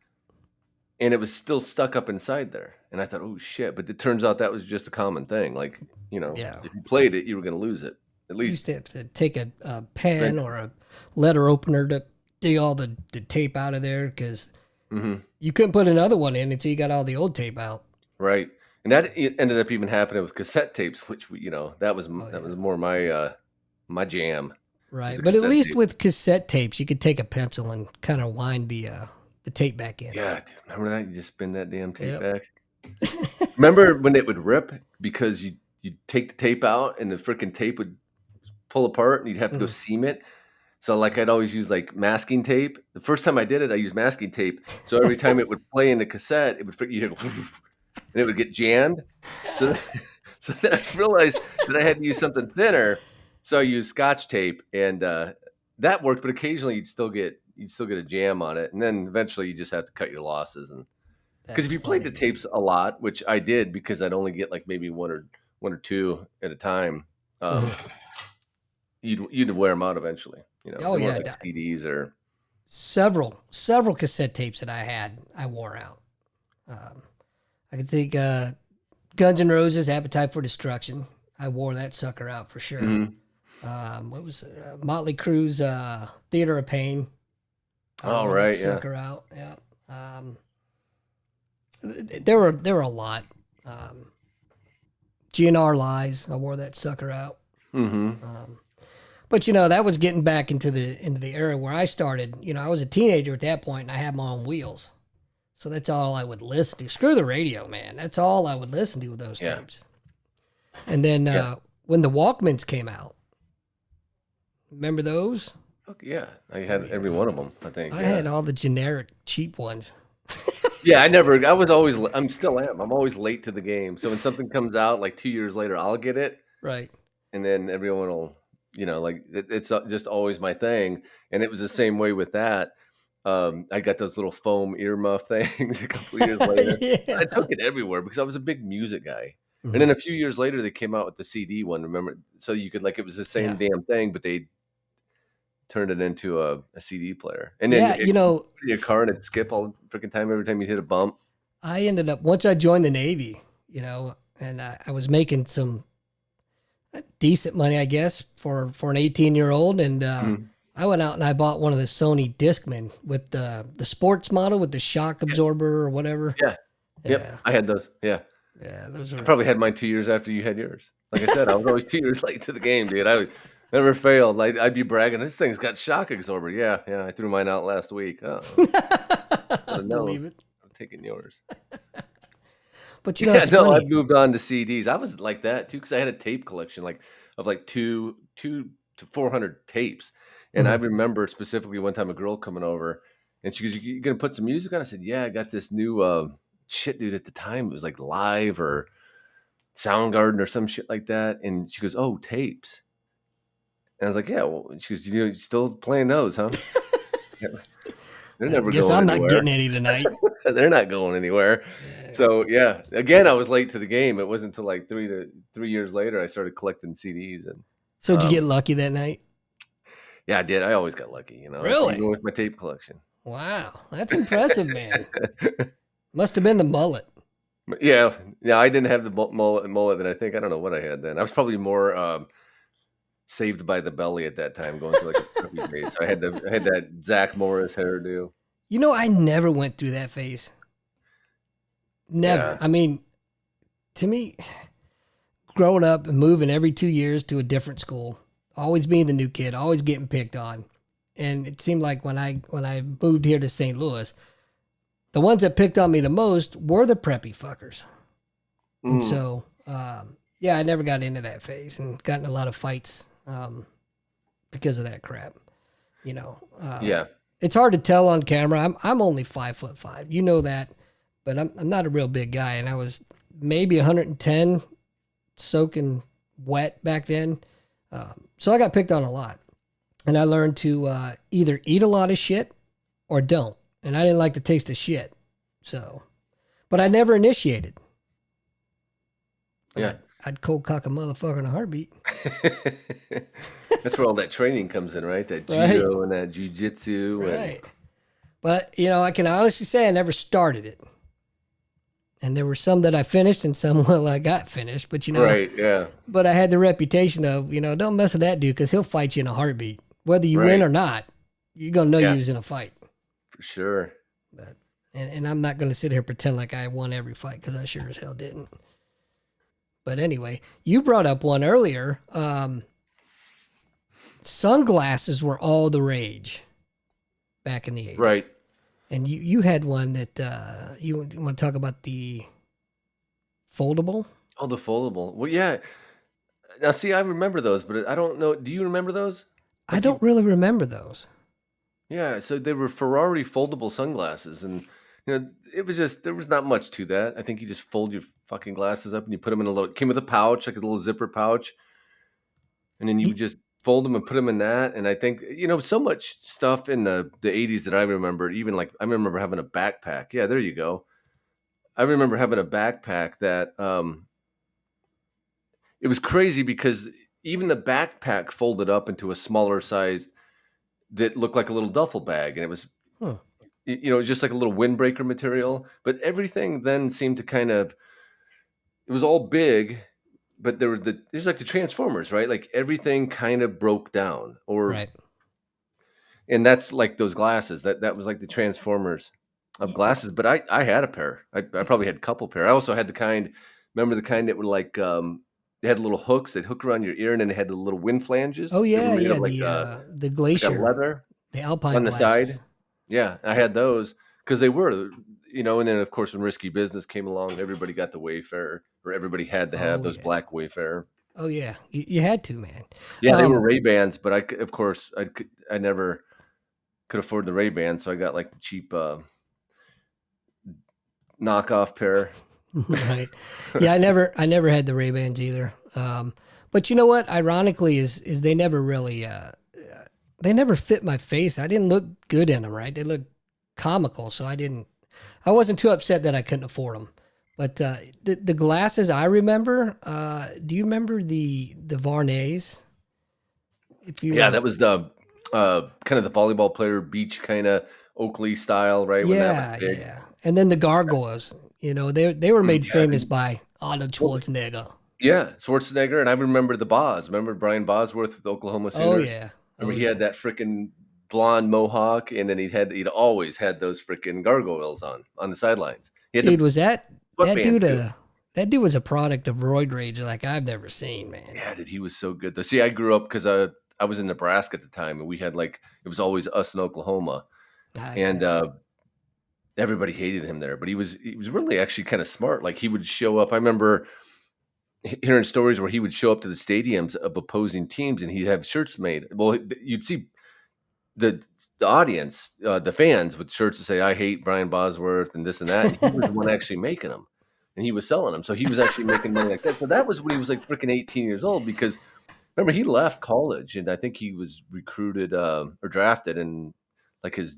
and it was still stuck up inside there, and I thought, oh shit! But it turns out that was just a common thing. Like Yeah. if you played it, you were going to lose it at You least. used to have to take a pen Eventually. or a letter opener to dig all the tape out of there because Hmm. you couldn't put another one in until you got all the old tape out. Right. And that it ended up even happening with cassette tapes, which that was Oh, that yeah. was more my jam was Right. the But at cassette least tape. with cassette tapes, you could take a pencil and kind of wind the tape back in. Yeah, dude, remember that? You just spin that damn tape Yep. back. Remember when it would rip because you'd take the tape out and the freaking tape would pull apart and you'd have to go Mm. seam it. So like I'd always use like masking tape. The first time I did it, I used masking tape. So every time it would play in the cassette, it would you hear, and it would get jammed. So so then I realized that I had to use something thinner. So I used Scotch tape, and that worked. But occasionally you'd still get a jam on it, and then eventually you just have to cut your losses. And because if That's you played the funny, man. tapes a lot, which I did, because I'd only get like maybe one or two at a time, um, Mhm. you'd wear them out eventually. Oh, They weren't yeah. like CDs or Several cassette tapes that I had, I wore out. Um, I could think Guns N' Roses, Appetite for Destruction. I wore that sucker out for sure. Mhm. What was Motley Crue's Theater of Pain? I Oh, wore that right, yeah. sucker out. Yeah. There were a lot. Um, GNR Lies. I wore that sucker out. Mhm. But that was getting back into the era where I started. I was a teenager at that point, and I had my own wheels. So that's all I would listen to. Screw the radio, man. That's all I would listen to with those Yeah. tapes. And then Yeah. when the Walkmans came out, remember those? Fuck yeah. I had every one of them, I think, I yeah. had all the generic cheap ones. Yeah, I'm still am. I'm always late to the game. So when something comes out like 2 years later, I'll get it, Right. and then everyone will, like it's just always my thing. And it was the same way with that. I got those little foam earmuff things a couple of years later. Yeah. I took it everywhere because I was a big music guy. And Mhm. then a few years later, they came out with the CD one. Remember? So you could it was the same Yeah. damn thing, but they turned it into a CD player. And then Yeah. it put in your car and it'd skip all the freaking time every time you hit a bump. I ended up, once I joined the Navy, and I was making some decent money, I guess, for an 18-year-old. And Mhm. I went out and I bought one of the Sony Discman with the sports model with the shock Yeah. absorber or whatever. Yeah. Yeah. Yep. I had those. Yeah. Yeah. Those I are, probably had mine 2 years after you had yours. Like I said, I was always 2 years late to the game, dude. I never failed. Like, I'd be bragging, "This thing's got shock absorber." "Yeah, yeah, I threw mine out last week." "Oh, I shoulda known. believe it. I'm taking yours." But Yeah, it's no, I've funny. moved on to CDs. I was like that too because I had a tape collection, of two to 400 tapes. And I Mhm. remember specifically one time a girl coming over, and she goes, "You gonna put some music on?" I said, "Yeah, I got this new shit, dude." At the time, it was like Live or Soundgarden or some shit like that. And she goes, "Oh, tapes." And I was like, "Yeah." Well, she goes, "You still playing those, huh?" Yeah, they're I never guess going I'm not anywhere. getting any tonight. They're not going anywhere. Yeah. So yeah, again, I was late to the game. It wasn't until like 3 years later I started collecting CDs, and So did you get um, lucky that night? yeah, I did. I always got lucky, Really? even with my tape collection. Wow. That's impressive, man. Must have been the mullet. Yeah, yeah. I didn't have the mullet. Then I think I don't know what I had then. I was probably more saved by the belly at that time, going through like a preppy phase. So I had that Zach Morris hairdo. You know, I never went through that phase. Never. Yeah, I mean, to me, growing up and moving every 2 years to a different school, always being the new kid, always getting picked on. And it seemed like when I moved here to St. Louis, the ones that picked on me the most were the preppy fuckers. And mm, so, yeah, I never got into that phase and got in a lot of fights because of that crap. You know, yeah, it's hard to tell on camera. I'm only 5'5", you know that, but I'm not a real big guy, and I was maybe 110, soaking wet back then. So I got picked on a lot, and I learned to either eat a lot of shit or don't. And I didn't like the taste of shit, so. But I never initiated. But yeah. I'd cold cock a motherfucker in a heartbeat. That's where all that training comes in, right? That Right, judo and that jujitsu and right. But I can honestly say I never started it. And there were some that I finished and some well I got finished. But right, yeah, but I had the reputation of, don't mess with that dude because he'll fight you in a heartbeat. Whether you win right, or not, you're gonna know yeah, you was in a fight. for sure. But and I'm not gonna sit here and pretend like I won every fight because I sure as hell didn't. But anyway, you brought up one earlier. Sunglasses were all the rage back in the 80s. Right. And you had one that you want to talk about the foldable? Oh, the foldable. Well, yeah. Now, see, I remember those, but I don't know. Do you remember those? I Like you, don't really remember those. yeah. So they were Ferrari foldable sunglasses, and it was just there was not much to that. I think you just fold your fucking glasses up and you put them in a little. It came with a pouch, like a little zipper pouch, and then you would Y- just fold them and put them in that. And I think so much stuff in the 80s that I remember. Even like I remember having a backpack. Yeah, there you go. I remember having a backpack that it was crazy because even the backpack folded up into a smaller size that looked like a little duffel bag, and it was Huh, just like a little windbreaker material. But everything then seemed to kind of it was all big, but there were there's like the Transformers, right? Like everything kind of broke down, or right. and that's like those glasses. That was like the Transformers of Y- glasses. But I had a pair. I probably had a couple pair. I also had the kind. Remember the kind that were like they had little hooks that hook around your ear, and then they had the little wind flanges Oh that were yeah, made of yeah. The like a glacier, leather the alpine on the glasses. side. Yeah, I had those because they were, and then of course when Risky Business came along, everybody got the Wayfarer, or everybody had to have Oh those yeah. black Wayfarer. Oh yeah. You had to, man. Yeah, they were Um, Ray Bans, but of course, I never could afford the Ray Bans, so I got like the cheap knockoff pair. right. Yeah, I never had the Ray-Bans either. But you know what? Ironically, is they never fit my face. I didn't look good in them, right? They looked comical, so I wasn't too upset that I couldn't afford them. But the glasses I remember. Do you remember the Varnays? If you Yeah, were, that was the kind of the volleyball player beach kind of Oakley style, right? When that was yeah, big. yeah, and then the gargoyles. They were made Yeah, famous by Arnold well, Schwarzenegger. yeah, Schwarzenegger, and I remember the Boz. Remember Brian Bosworth with the Oklahoma Oh Sooners? yeah, oh Remember he had yeah. that freaking blonde mohawk, and then he'd always had those freaking gargoyles on the sidelines. He had Dude, the was that sweatband dude too. that dude was a product of roid rage like I've never seen, man. Yeah, dude, he was so good. Though. See, I grew up because I was in Nebraska at the time, and we had like it was always us in Oklahoma, and Yeah. everybody hated him there. But he was really actually kind of smart. Like he would show up. I remember hearing stories where he would show up to the stadiums of opposing teams, and he'd have shirts made. Well, you'd see the the audience, the fans with shirts that say "I hate Brian Bosworth" and this and that, and he was the one actually making them, and he was selling them. So he was actually making money like that. So that was when he was like freaking 18 years old because remember, he left college, and I think he was recruited or drafted in like his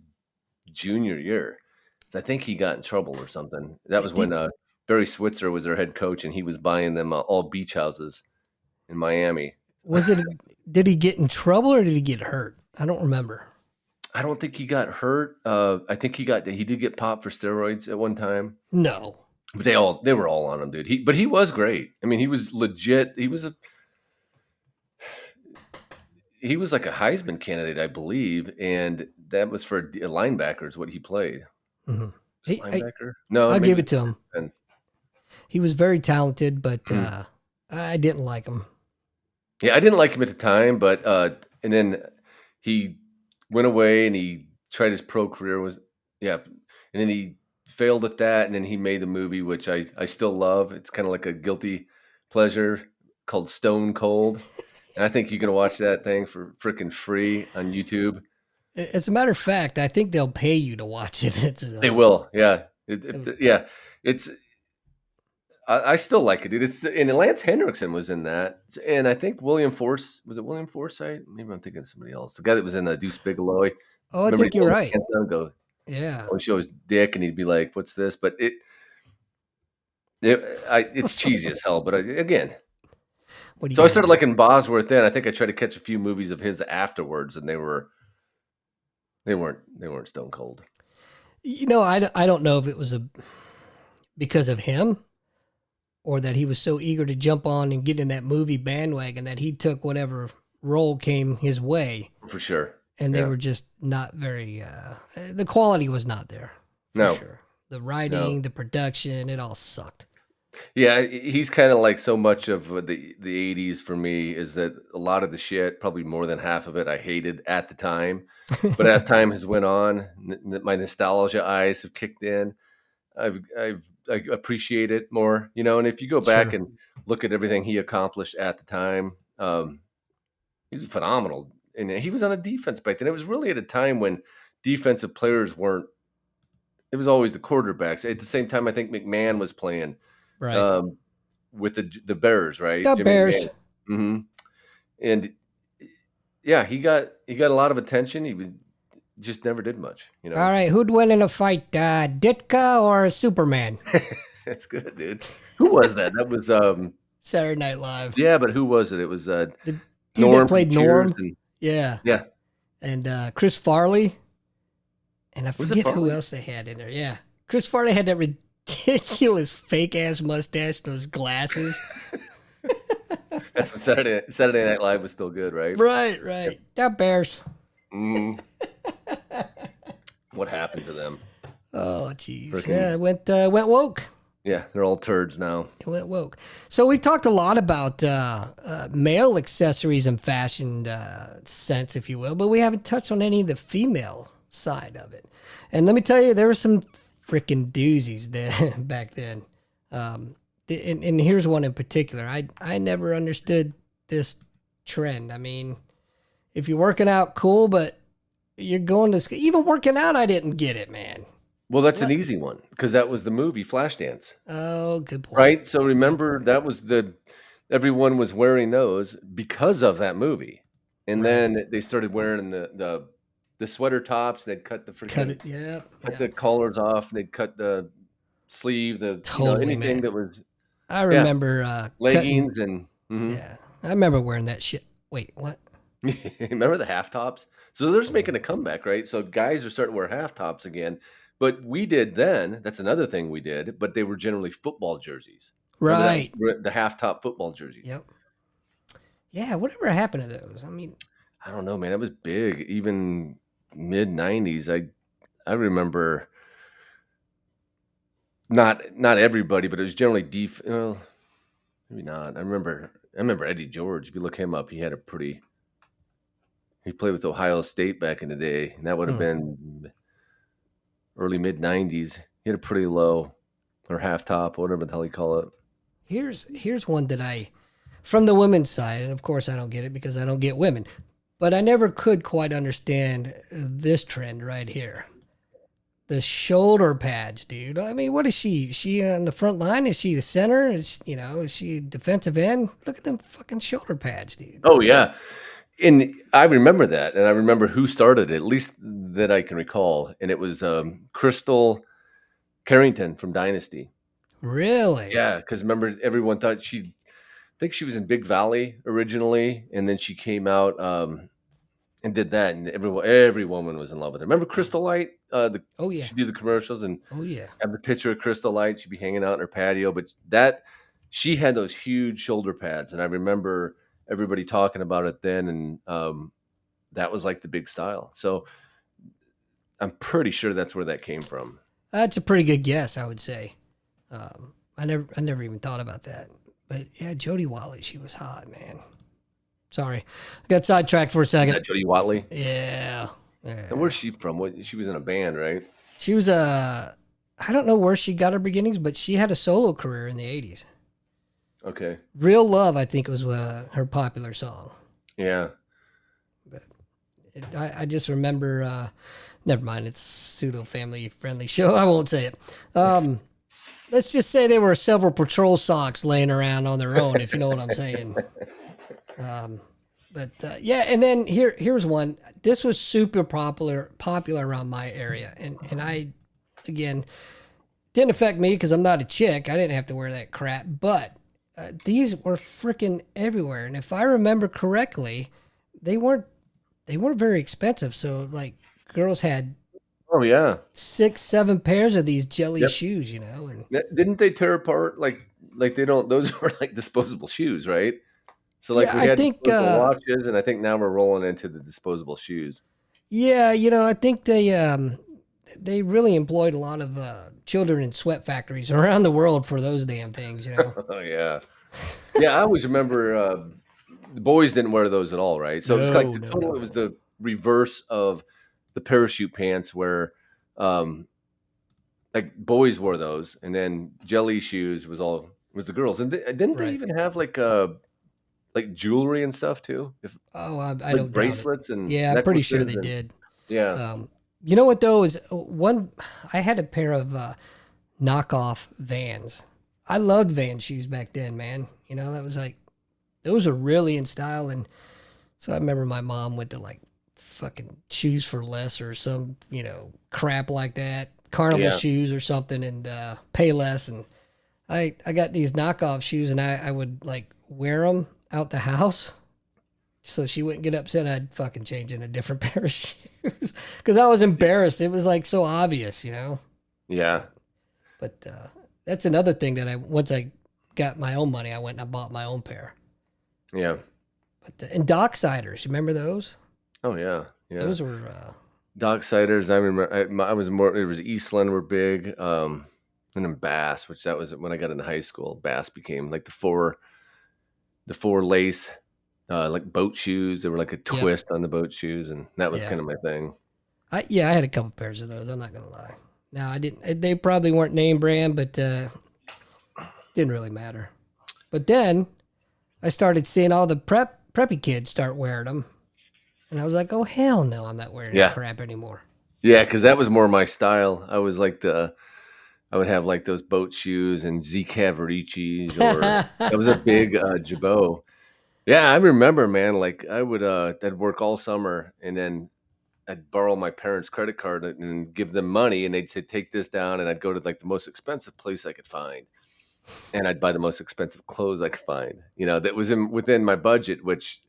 junior year. So I think he got in trouble or something. That was when Did, Barry Switzer was their head coach, and he was buying them all beach houses in Miami. was it did he get in trouble or did he get hurt? I don't remember. I don't think he got hurt. I think he did get popped for steroids at one time. No. But they were all on him, dude. He was great. I mean, he was legit. He was like a Heisman candidate, I believe, and that was for a linebacker is what he played. Hmm. Was it linebacker? No, I'll give maybe it to him. defense. He was very talented, but I didn't like him. Yeah, I didn't like him at the time, but and then he went away and he tried his pro career and then he failed at that, and then he made a movie which I still love. It's kind of like a guilty pleasure called Stone Cold, and I think you can watch that thing for freaking free on YouTube. As a matter of fact, I think they'll pay you to watch it. They will, yeah, yeah. It's I still like it, dude. And Lance Henriksen was in that, and I think William Forsythe? Maybe I'm thinking of somebody else. The guy that was in Deuce Bigelow. Oh, I Remember think he'd you're hold his right. hands down and go, Yeah. oh, show his dick, and he'd be like, "What's this?" But it's cheesy as hell. But again, What are you so I gonna started do? liking Bosworth. Then I think I tried to catch a few movies of his afterwards, and they weren't stone cold. I don't know if it was because of him or that he was so eager to jump on and get in that movie bandwagon that he took whatever role came his way, For sure. and they Yeah. were just not very. The quality was not there for No. sure. The No. writing, the production, it all sucked. Yeah, he's kind of like so much of the 80s for me is that a lot of the shit, probably more than half of it, I hated at the time. But as time has went on, my nostalgia eyes have kicked in. I appreciate it more, And if you go back Sure. and look at everything he accomplished at the time, he's phenomenal. And he was on a defense back then. It was really at a time when defensive players weren't. It was always the quarterbacks. At the same time, I think McMahon was playing. Right. Um, with the Bears, right? The Jimmy Bears. McMahon. Hmm. And yeah, he got a lot of attention. He was just never did much. All right, who'd win in a fight, Ditka or Superman? That's good, dude. Who was that? That was Saturday Night Live. yeah, but who was it? It was The dude that Norm from played Cheers Norm. and Yeah. yeah. And Chris Farley. And I Was it forget who Farley? else they had in there. Yeah. Chris Farley had that ridiculous fake ass mustache, those glasses. That's when Saturday Night Live was still good, right? Right. The Bears. Mm. What happened to them? Oh, jeez. Freaking Yeah, it went woke. yeah, they're all turds now. It went woke. So we've talked a lot about male accessories and fashion sense, if you will, but we haven't touched on any of the female side of it. And let me tell you, there were some freaking doozies then, back then. And here's one in particular. I never understood this trend. I mean, if you're working out, cool, but you're going to school. Even working out, I didn't get it, man. Well, that's an easy one because that was the movie Flashdance. Oh, good point. Right? So remember that was everyone was wearing those because of that movie. And Right. then they started wearing the sweater tops, and they'd cut the Cut freaking it. Yep. cut the collars off, and they'd cut the sleeve, Totally, anything man. that was I remember cutting. leggings and mhm. Yeah, I remember wearing that shit. Wait, what? Remember the half tops? So they're just making a comeback, right? So guys are starting to wear half tops again. But we did then, that's another thing we did, but they were generally football jerseys. Remember Right. that? The half top football jerseys. Yep. Yeah. Whatever happened to those? I mean, I don't know, man. That was big. Even mid 90s. I remember not everybody, but it was generally well, maybe not. I remember Eddie George. If you look him up, he played with Ohio State back in the day, and that would have been early mid 90s. He had a pretty low or half top, whatever the hell you call it. here's one that from the women's side, and of course I don't get it because I don't get women, but I never could quite understand this trend right here. The shoulder pads, dude. I mean, what is she? Is she on the front line? Is she the center? Is she defensive end? Look at them fucking shoulder pads, dude. Oh yeah. And I remember that, and I remember who started it, at least that I can recall, and it was Crystal Carrington from Dynasty. Really? Yeah, because remember everyone thought I think she was in Big Valley originally, and then she came out. and did that, and every woman was in love with her. Remember Crystal Light? Oh yeah. She'd do the commercials and Oh yeah. have the picture of Crystal Light. She'd be hanging out in her patio, but that she had those huge shoulder pads, and I remember everybody talking about it then, and that was like the big style. So I'm pretty sure that's where that came from. That's a pretty good guess, I would say. I never even thought about that. But yeah, Jodie Watley, she was hot, man. Sorry, I got sidetracked for a Is second. that Jodie Watley? Yeah, And where's she from? What, she was in a band, right? she was a. I don't know where she got her beginnings, but she had a solo career in the '80s. Okay. "Real Love," I think, was her popular song. Yeah. But I just remember. Never mind, it's pseudo family friendly show. I won't say it. Let's just say there were several patrol socks laying around on their own, if you know what I'm saying. But yeah, and then here's one. This was super popular around my area, and I, again, didn't affect me because I'm not a chick. I didn't have to wear that crap. But these were freaking everywhere, and if I remember correctly, they weren't very expensive. So like, girls had Oh yeah. 6, 7 pairs of these jelly Yep. shoes, and Didn't they tear apart like they don't? Those were like disposable shoes, right? So like yeah, we I had think. disposable watches, and I think now we're rolling into the disposable shoes. Yeah, I think they really employed a lot of children in sweat factories around the world for those damn things. Oh yeah, yeah. I always remember the boys didn't wear those at all, right? So it was like No, the no, total. It was no. the reverse of the parachute pants, where um, like boys wore those, and then jelly shoes was the girls. And didn't they Right. even have like jewelry and stuff too? If Oh, I like don't doubt it. bracelets and Yeah, I'm pretty sure necklaces they and did. yeah, You know what though is one. I had a pair of knockoff Vans. I loved Van shoes back then, man. That was like those are really in style, and so I remember my mom went to like fucking Shoes for Less or some crap like that, Carnival yeah, shoes or something, and pay less. And I got these knockoff shoes, and I would like wear them out the house so she wouldn't get upset. I'd fucking change in a different pair of shoes because I was embarrassed. It was like so obvious. yeah, But that's another thing that once I got my own money, I went and I bought my own pair. yeah. But and Docksiders, you remember those? Oh yeah, yeah. Those were Dock ciders. I remember. I was more. It was Eastland were big, and then Bass, which that was when I got into high school. Bass became like the four lace, like boat shoes. They were like a yep, twist on the boat shoes, and that was yeah. kind of my thing. I had a couple pairs of those. I'm not gonna lie. Now I didn't. They probably weren't name brand, but didn't really matter. But then I started seeing all the preppy kids start wearing them, and I was like, oh hell no, I'm not wearing this Yeah, crap anymore. yeah, because that was more my style. I was like I would have like those boat shoes and Z Cavaricis, or that was a big Jabot. Yeah, I remember, man. Like I would, I'd work all summer, and then I'd borrow my parents' credit card and give them money, and they'd say, "Take this down," and I'd go to like the most expensive place I could find, and I'd buy the most expensive clothes I could find. That was within my budget, which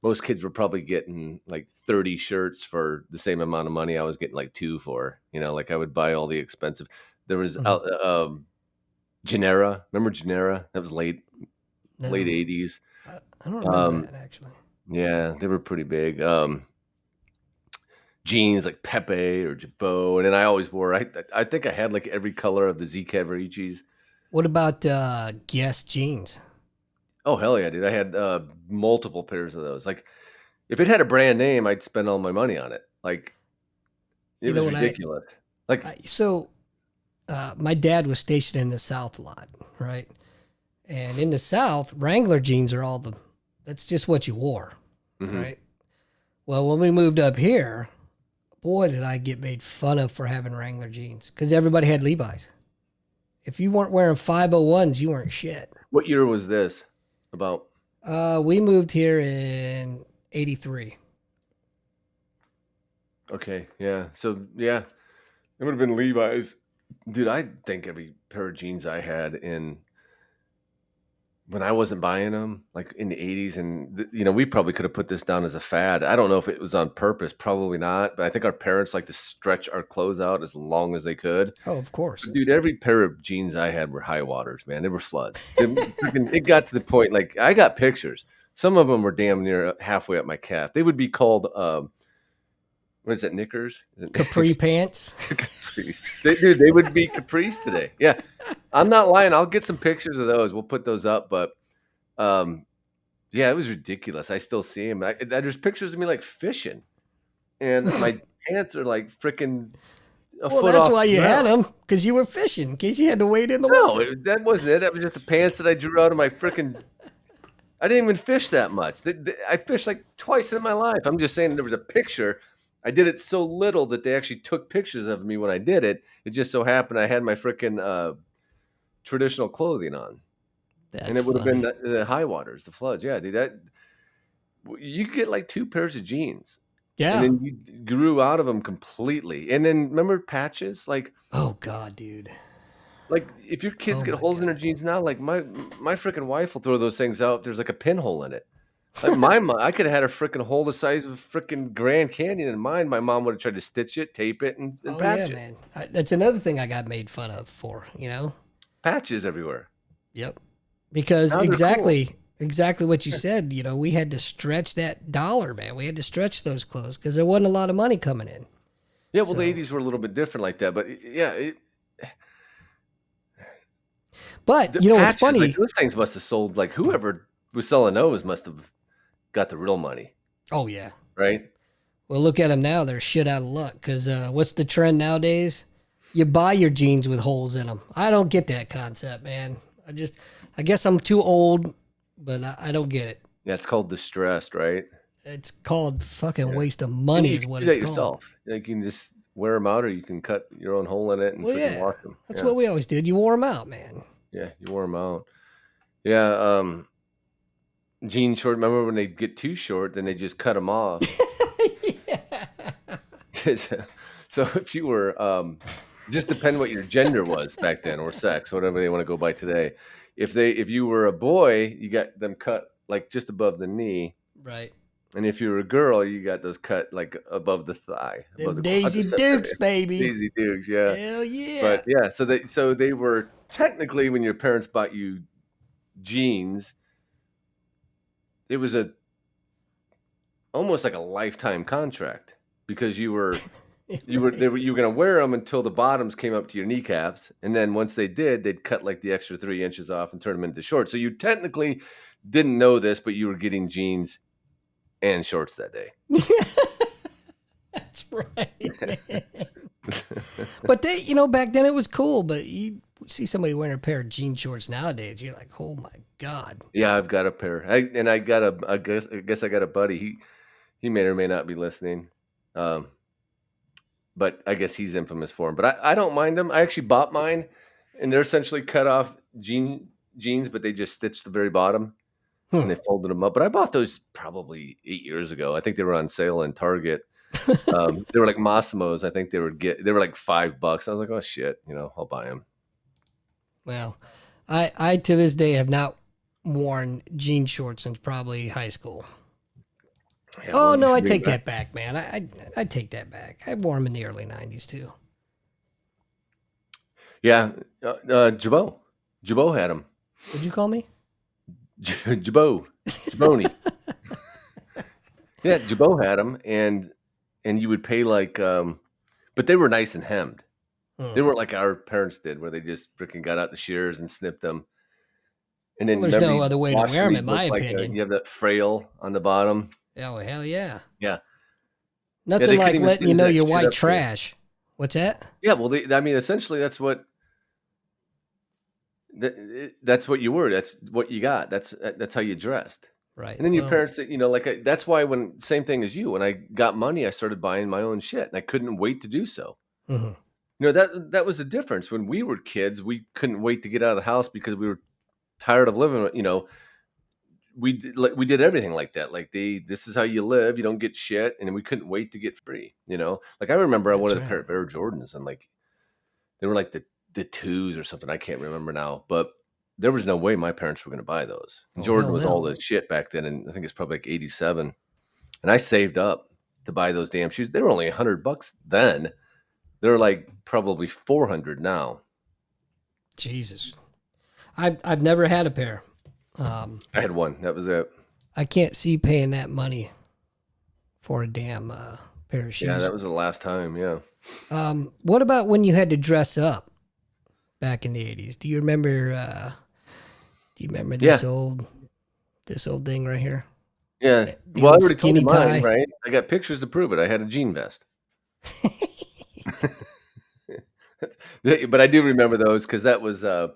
most kids were probably getting like 30 shirts for the same amount of money I was getting like two for. Like I would buy all the expensive. There was Mhm. Genera. Remember Genera? That was late No, 80s. I don't remember Um, that actually. yeah, they were pretty big. Jeans like Pepe or Jabot, and then I always wore. I think I had like every color of the Z Cavaricis. What about Guess jeans? Oh hell yeah, dude! I had multiple pairs of those. Like if it had a brand name, I'd spend all my money on it. Like it You know was what ridiculous. Like so my dad was stationed in the South a lot, right? And in the South, Wrangler jeans are that's just what you wore, mhm. right? Well, when we moved up here, boy, did I get made fun of for having Wrangler jeans because everybody had Levi's. If you weren't wearing 501s, you weren't shit. What year was this? About We moved here in '83. okay, yeah. So yeah, it would have been Levi's, dude. I think every pair of jeans I had in when I wasn't buying them, like in the 80's, and we probably could have put this down as a fad. I don't know if it was on purpose, probably not. But I think our parents like to stretch our clothes out as long as they could. Oh, of course. But dude, every pair of jeans I had were high waters, man. They were floods. It got to the point, like I got pictures. Some of them were damn near halfway up my calf. They would be called, what is it, knickers? Is it Capri pants. capris? Dude, they would be capris today. Yeah, I'm not lying. I'll get some pictures of those. We'll put those up. But um, yeah, it was ridiculous. I still see them. There's pictures of me like fishing, and my pants are like freaking a Well, foot that's off why the you had ground. them, because you were fishing, in case you had to wade in the No, water. that wasn't it. That was just the pants that I drew out of my freaking. I didn't even fish that much. I fished like twice in my life. I'm just saying there was a picture. I did it so little that they actually took pictures of me when I did it. It just so happened I had my freaking traditional clothing on, and That's it would have been funny. the high waters, the floods. Yeah, dude, that you could get like 2 pairs of jeans, and Yeah. then you grew out of them completely. And then remember patches, Oh God, dude. like if your kids Oh get my holes in their God. jeans now, like my freaking wife will throw those things out. There's like a pinhole in it. Like my mom, I could have had a freaking hole the size of a freaking Grand Canyon in mine. My mom would have tried to stitch it, tape it, and Oh yeah, patch it. man. That's another thing I got made fun of for. Patches everywhere. Yep. Because Now they're cool. exactly what you said. We had to stretch that dollar, man. We had to stretch those clothes because there wasn't a lot of money coming in. Yeah, well, the So, 80's were a little bit different like that, but yeah, but the what's patches, like funny? those things must have sold. Like whoever was selling those must have got the real money, Oh yeah. right? Well, look at them now. They're shit out of luck. Because what's the trend nowadays? You buy your jeans with holes in them. I don't get that concept, man. I guess I'm too old, but I don't get it. Yeah, it's called distressed, right? It's called fucking Yeah, waste of and money, you is can what do it's that called. yourself. Like you can just wear them out, or you can cut your own hole in it and Well, freaking yeah, wash them. that's Yeah, what we always did. You wore them out, man. yeah, you wore them out. Yeah, jean short. Remember when they get too short, then they just cut them off. Yeah. So if you were, just depend what your gender was back then, or sex, whatever they want to go by today. If you were a boy, you got them cut like just above the knee, Right. and if you were a girl, you got those cut like above the thigh, above Them the Daisy quadricep Dukes, area. baby. Daisy Dukes, yeah. Hell But yeah. yeah, so they were technically, when your parents bought you jeans, it was a almost like a lifetime contract, because you were gonna wear them until the bottoms came up to your kneecaps, and then once they did, they'd cut like the extra 3 inches off and turn them into shorts. So you technically didn't know this, but you were getting jeans and shorts that day. That's right, man. But back then it was cool. But you see somebody wearing a pair of jean shorts nowadays, you're like, oh my God. Yeah, I've got a pair. I got I guess I got a buddy. He may or may not be listening. Um, but I guess he's infamous for them. But I don't mind them. I actually bought mine, and they're essentially cut off jeans, but they just stitched the very bottom, and Hmm. they folded them up. But I bought those probably 8 years ago. I think they were on sale in Target. They were like Massimo's. I think they were like $5. I was like, oh shit, I'll buy them. Well, I to this day have not worn jean shorts since probably high school. Yeah, Oh well, you no, I should bring take it back. that back, man. I take that back. I wore them in the early '90s too. Yeah, Jabot had them. What'd you call me? Jaboni. Yeah, Jabot had them, and you would pay like, but they were nice and hemmed. Hmm. They weren't like our parents did, where they just freaking got out the shears and snipped them. And Well, then there's remember no you other way to wash wear them, them, in you'd my look like opinion. you have that frail on the bottom. Oh hell yeah! Yeah, yeah, Nothing they couldn't like even letting you singe know that you're shit white up good. trash. What's that? Yeah, well, I mean, essentially, that's what you were. That's what you got. That's how you dressed. Right. And then your Well. parents, that's why that's why, same thing as you. When I got money, I started buying my own shit, and I couldn't wait to do so. Mhm. That was the difference. When we were kids, we couldn't wait to get out of the house because we were tired of living. We did everything like that. Like this is how you live. You don't get shit, and we couldn't wait to get free. Like I remember I That's wanted a right. pair of Air Jordans, and like they were like the twos or something. I can't remember now, but. there was no way my parents were going to buy those. Oh, Jordan hell was all no. the shit back then, and I think it's probably like 87. And I saved up to buy those damn shoes. They were only $100 then. They're like probably 400 now. Jesus. I've never had a pair. I had one. That was it. I can't see paying that money for a damn pair of Yeah, shoes. that was the last time. Yeah. What about when you had to dress up back in the 80s? Do you remember Yeah. this old thing right here? Yeah. The Well, I old already told you skinny mine, tie. right? I got pictures to prove it. I had a jean vest. But I do remember those because that was uh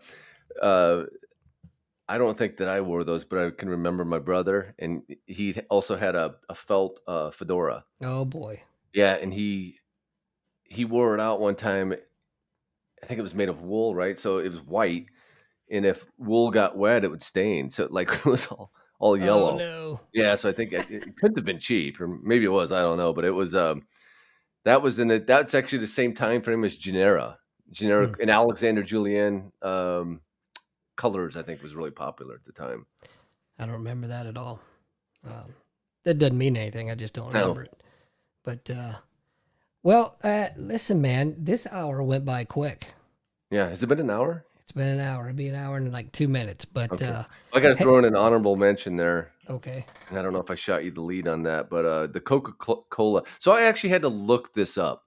I don't think that I wore those, but I can remember my brother, and he also had a felt fedora. Oh boy. Yeah, and he wore it out one time. I think it was made of wool, right? So it was white, and if wool got wet, it would stain. So like it was all Oh yellow. no. Yeah, so I think it couldn't have been cheap, or maybe it was. I don't know, but it was. That was in it. That's actually the same time frame as Hmm. Generic, and Alexander Julian colors. I think was really popular at the time. I don't remember that at all. Um, that doesn't mean anything. I just don't No, remember it. But well, listen, man, this hour went by quick. yeah. Has it been an hour? It's been an hour. It'll be an hour and like 2 minutes. But Okay. I got to hey, throw in an honorable mention there. okay. And I don't know if I shot you the lead on that, but the Coca-Cola. So I actually had to look this up.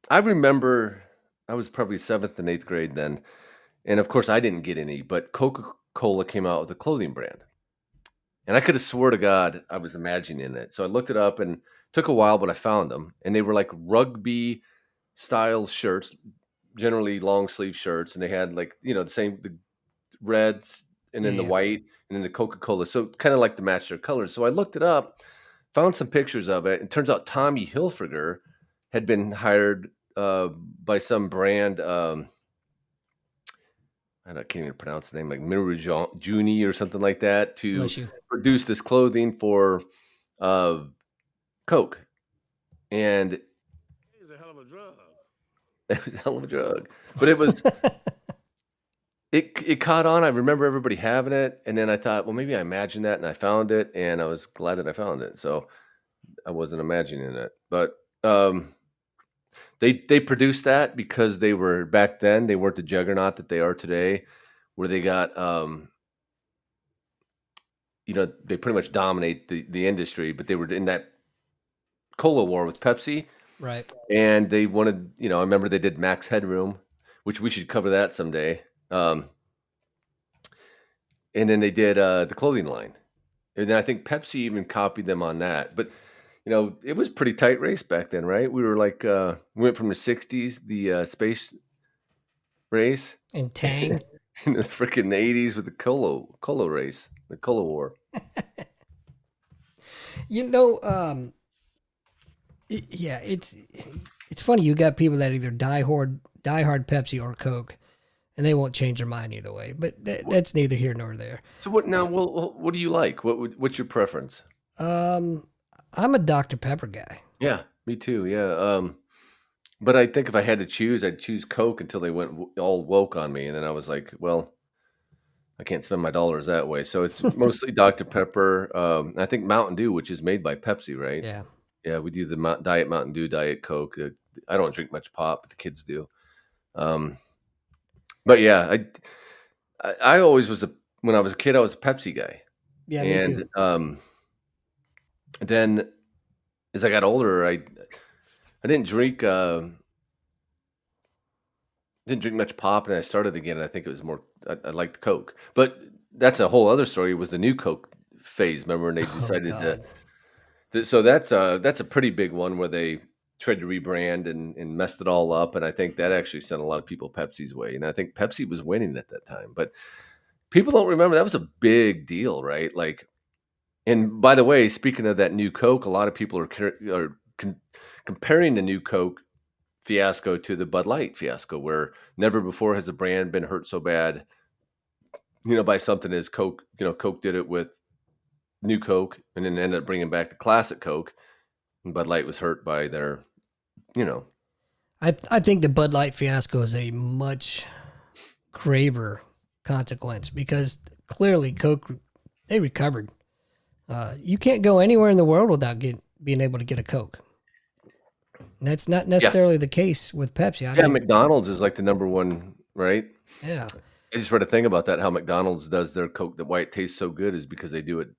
I remember I was probably seventh and eighth grade then, and of course I didn't get any. But Coca-Cola came out with a clothing brand, and I could have swore to God I was imagining it. So I looked it up, and it took a while, but I found them, and they were like rugby style shirts, generally long sleeve shirts, and they had like the same reds and Yeah, then the yeah. white and then the Coca-Cola. So kind of like to match their colors. So I looked it up, found some pictures of it, and turns out Tommy Hilfiger had been hired by some brand. I can't even pronounce the name, like Miru Juni or something like that, to Bless you. produce this clothing for uh, Coke. And it It's a hell of a drug. was a hell of a drug. But it caught on. I remember everybody having it, and then I thought, well, maybe I imagined that, and I found it, and I was glad that I found it. So I wasn't imagining it, but they produced that because they were back then. They weren't the juggernaut that they are today, where they got they pretty much dominate the industry. But they were in that cola war with Pepsi, Right. and they wanted. I remember they did Max Headroom, which we should cover that someday. And then they did the clothing line. And then I think Pepsi even copied them on that. But it was pretty tight race back then, right? We were like we went from the 60s, the space race, And Tang. in the freaking 80s with the cola race, the cola war. You know, yeah, it's funny. You got people that either die hard Pepsi or Coke, and they won't change their mind either way. But that's neither here nor there. So what now? Well, what do you like? What's your preference? Um, I'm a Dr Pepper guy. Yeah, me too. Yeah. But I think if I had to choose, I'd choose Coke until they went all woke on me, and then I was like, well, I can't spend my dollars that way. So it's mostly Dr. Pepper. I think Mountain Dew, which is made by Pepsi, right? Yeah. Yeah, we do the Diet Mountain Dew, Diet Coke. I don't drink much pop, but the kids do. Um, but yeah, I always was when I was a kid, I was a Pepsi guy, Yeah, me too. and then as I got older, I didn't drink much pop, and I started again. And I think it was more I liked Coke, but that's a whole other story. Was the new Coke phase? Remember when they Oh decided God. so that's a pretty big one where they tried to rebrand and messed it all up, and I think that actually sent a lot of people Pepsi's way, and I think Pepsi was winning at that time, but people don't remember that was a big deal, right? Like, and by the way, speaking of that new Coke, a lot of people are comparing the new Coke fiasco to the Bud Light fiasco, where never before has a brand been hurt so bad, by something as Coke. Coke did it with New Coke, and then ended up bringing back the classic Coke. And Bud Light was hurt by their, you know, I think the Bud Light fiasco is a much graver consequence because clearly Coke, they recovered. You can't go anywhere in the world without being able to get a Coke. And that's not Yeah. necessarily the case with Pepsi. I Yeah, mean, McDonald's is like the number one, right? yeah, I just read a thing about that, how McDonald's does their Coke, that why it tastes so good is because they do it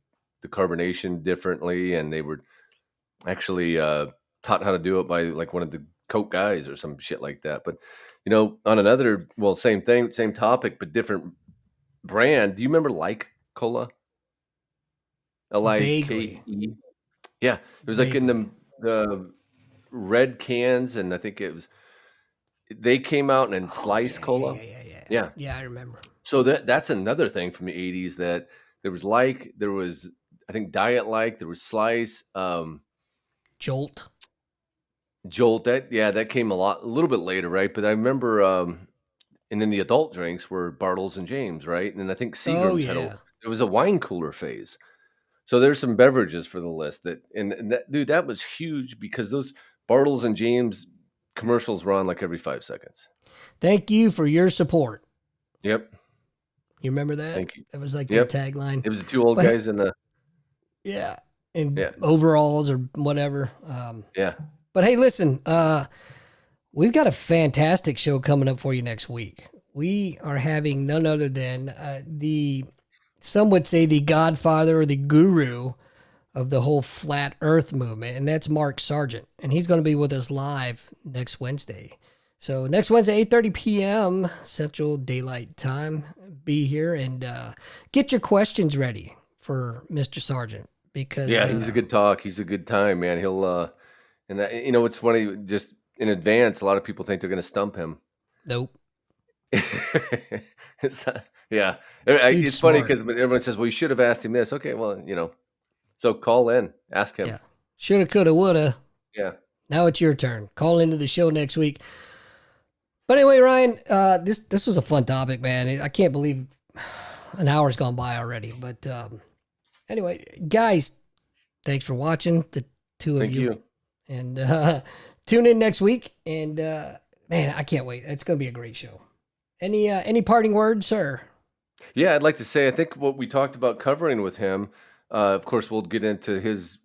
the carbonation differently, and they were actually taught how to do it by like one of the Coke guys or some shit like that. But on another, well, same thing, same topic, but different brand. Do you remember Like Cola? vaguely, Like? Yeah, it was like in vaguely. the red cans, and I think it was they came out and Oh Slice yeah, yeah, Cola. yeah, yeah, yeah. Yeah. Yeah, I remember. So that's another thing from the 80's, that there was there was, I think, Diet Like, there was Slice, Jolt. Jolt. That came a little bit later, right? But I remember, and then the adult drinks were Bartles and James, right? And then I think Oh Seagram's yeah. it was a wine cooler phase. So there's some beverages for the list and that, dude, that was huge because those Bartles and James commercials run like every 5 seconds. Thank you for your support. Yep. You remember that? Thank you. That was like their Yep. tagline. It was the two old But guys in the, yeah, in yeah, overalls or whatever. yeah. But hey, listen, we've got a fantastic show coming up for you next week. We are having none other than the some would say the godfather or the guru of the whole flat earth movement, and that's Mark Sargent. And he's going to be with us live next Wednesday. So next Wednesday, 8:30 p.m. Central Daylight Time. Be here and get your questions ready for Mr. Sargent because Yeah, he's a good talk. He's a good time, man. He'll and what's funny, just in advance, a lot of people think they're going to stump him. nope, Yeah, dude's it's funny smart. because everyone says, "Well, you should have asked him this." Okay, well, so call in, ask him. Yeah, shoulda, coulda, woulda. Yeah, Now it's your turn. Call into the show next week. But anyway, Ryan, this was a fun topic, man. I can't believe an hour's gone by already. But anyway, guys, thanks for watching, the two of thank you, you. and tune in next week. And man, I can't wait. It's gonna be a great show. Any parting words, sir? Yeah, I'd like to say I think what we talked about covering with him. Of course, we'll get into his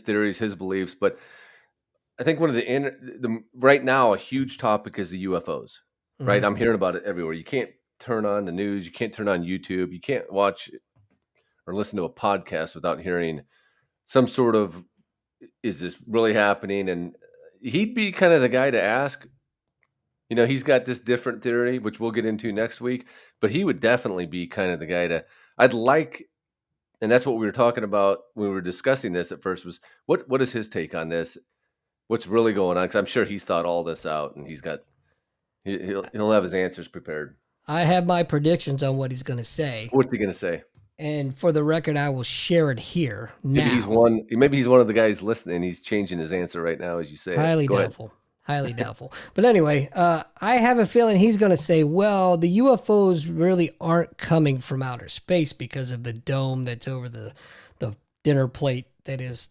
theories, his beliefs, but I think one of the right now a huge topic is the UFOs. Right, Hmm. I'm hearing about it everywhere. You can't turn on the news, you can't turn on YouTube, you can't watch or listen to a podcast without hearing some sort of, is this really happening? And he'd be kind of the guy to ask. He's got this different theory, which we'll get into next week, but he would definitely be kind of the guy to, I'd like, and that's what we were talking about when we were discussing this at first, was what is his take on this? What's really going on? Because I'm sure he's thought all this out and he'll have his answers prepared. I have my predictions on what he's gonna say, What's he going to say? and for the record, I will share it here Maybe he's now. one. Maybe he's one of the guys listening. He's changing his answer right now as you say it. Highly Go ahead. doubtful. Highly doubtful. But anyway, I have a feeling he's going to say, well, the UFOs really aren't coming from outer space because of the dome that's over the dinner plate that is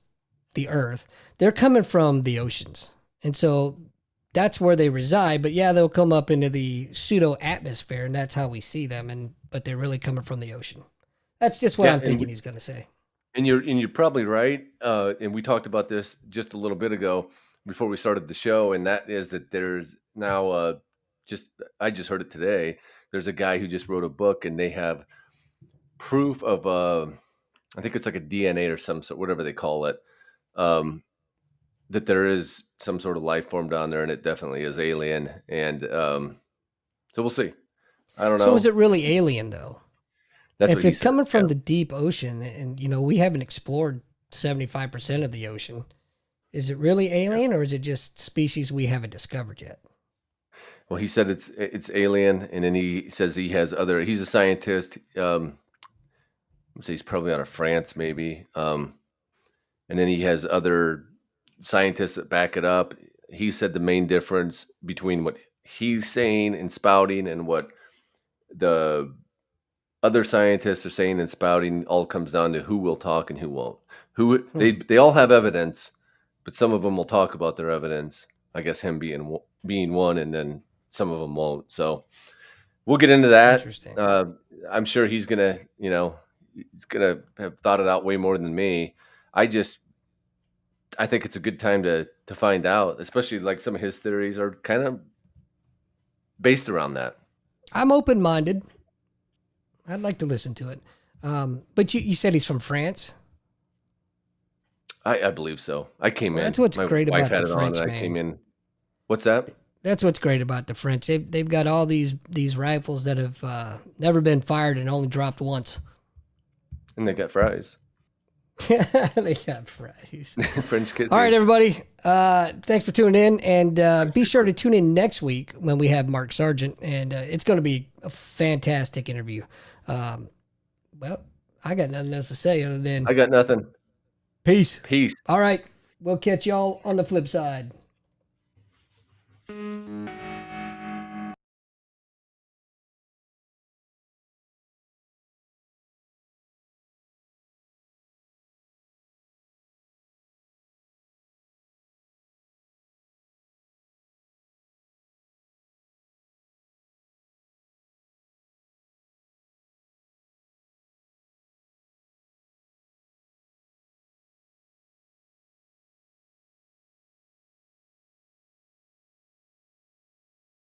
the Earth. They're coming from the oceans. And so that's where they reside. But yeah, they'll come up into the pseudo atmosphere, and that's how we see them. But they're really coming from the ocean. That's just what Yeah, I'm thinking he's going to say. and you're probably right. And we talked about this just a little bit ago before we started the show, and that is that there's now just I just heard it today. There's a guy who just wrote a book, and they have proof of I think it's like a DNA or some sort, whatever they call it, um, that there is some sort of life form down there, and it definitely is alien. And so we'll see. I don't So is know. it really alien, though? That's what If he it's said. coming Yeah. from the deep ocean and we haven't explored 75% of the ocean, is it really alien or is it just species we haven't discovered yet? Well, he said it's alien, and then he says he has other. He's a scientist. Let's say he's probably out of France, maybe. And then he has other scientists that back it up. He said the main difference between what he's saying and spouting and what the other scientists are saying and spouting all comes down to who will talk and who won't. Who Hmm. they all have evidence, but some of them will talk about their evidence. I guess him being one, and then some of them won't. So we'll get into that. Interesting. I'm sure he's gonna, he's gonna have thought it out way more than me. I just, I think it's a good time to find out, especially like some of his theories are kind of based around that. I'm open minded. I'd like to listen to it. But you said he's from France. I believe so. I came Well, in. that's what's My great wife about had the it on, French, and I came man. in. What's that? That's what's great about the French. They've got all these rifles that have never been fired and only dropped once. And they got fries. They got fries. French kids. All right, everybody. Thanks for tuning in, and be sure to tune in next week when we have Mark Sargent, and it's going to be a fantastic interview. Well, I got nothing else to say other than I got nothing. peace. Peace. All right, we'll catch y'all on the flip side.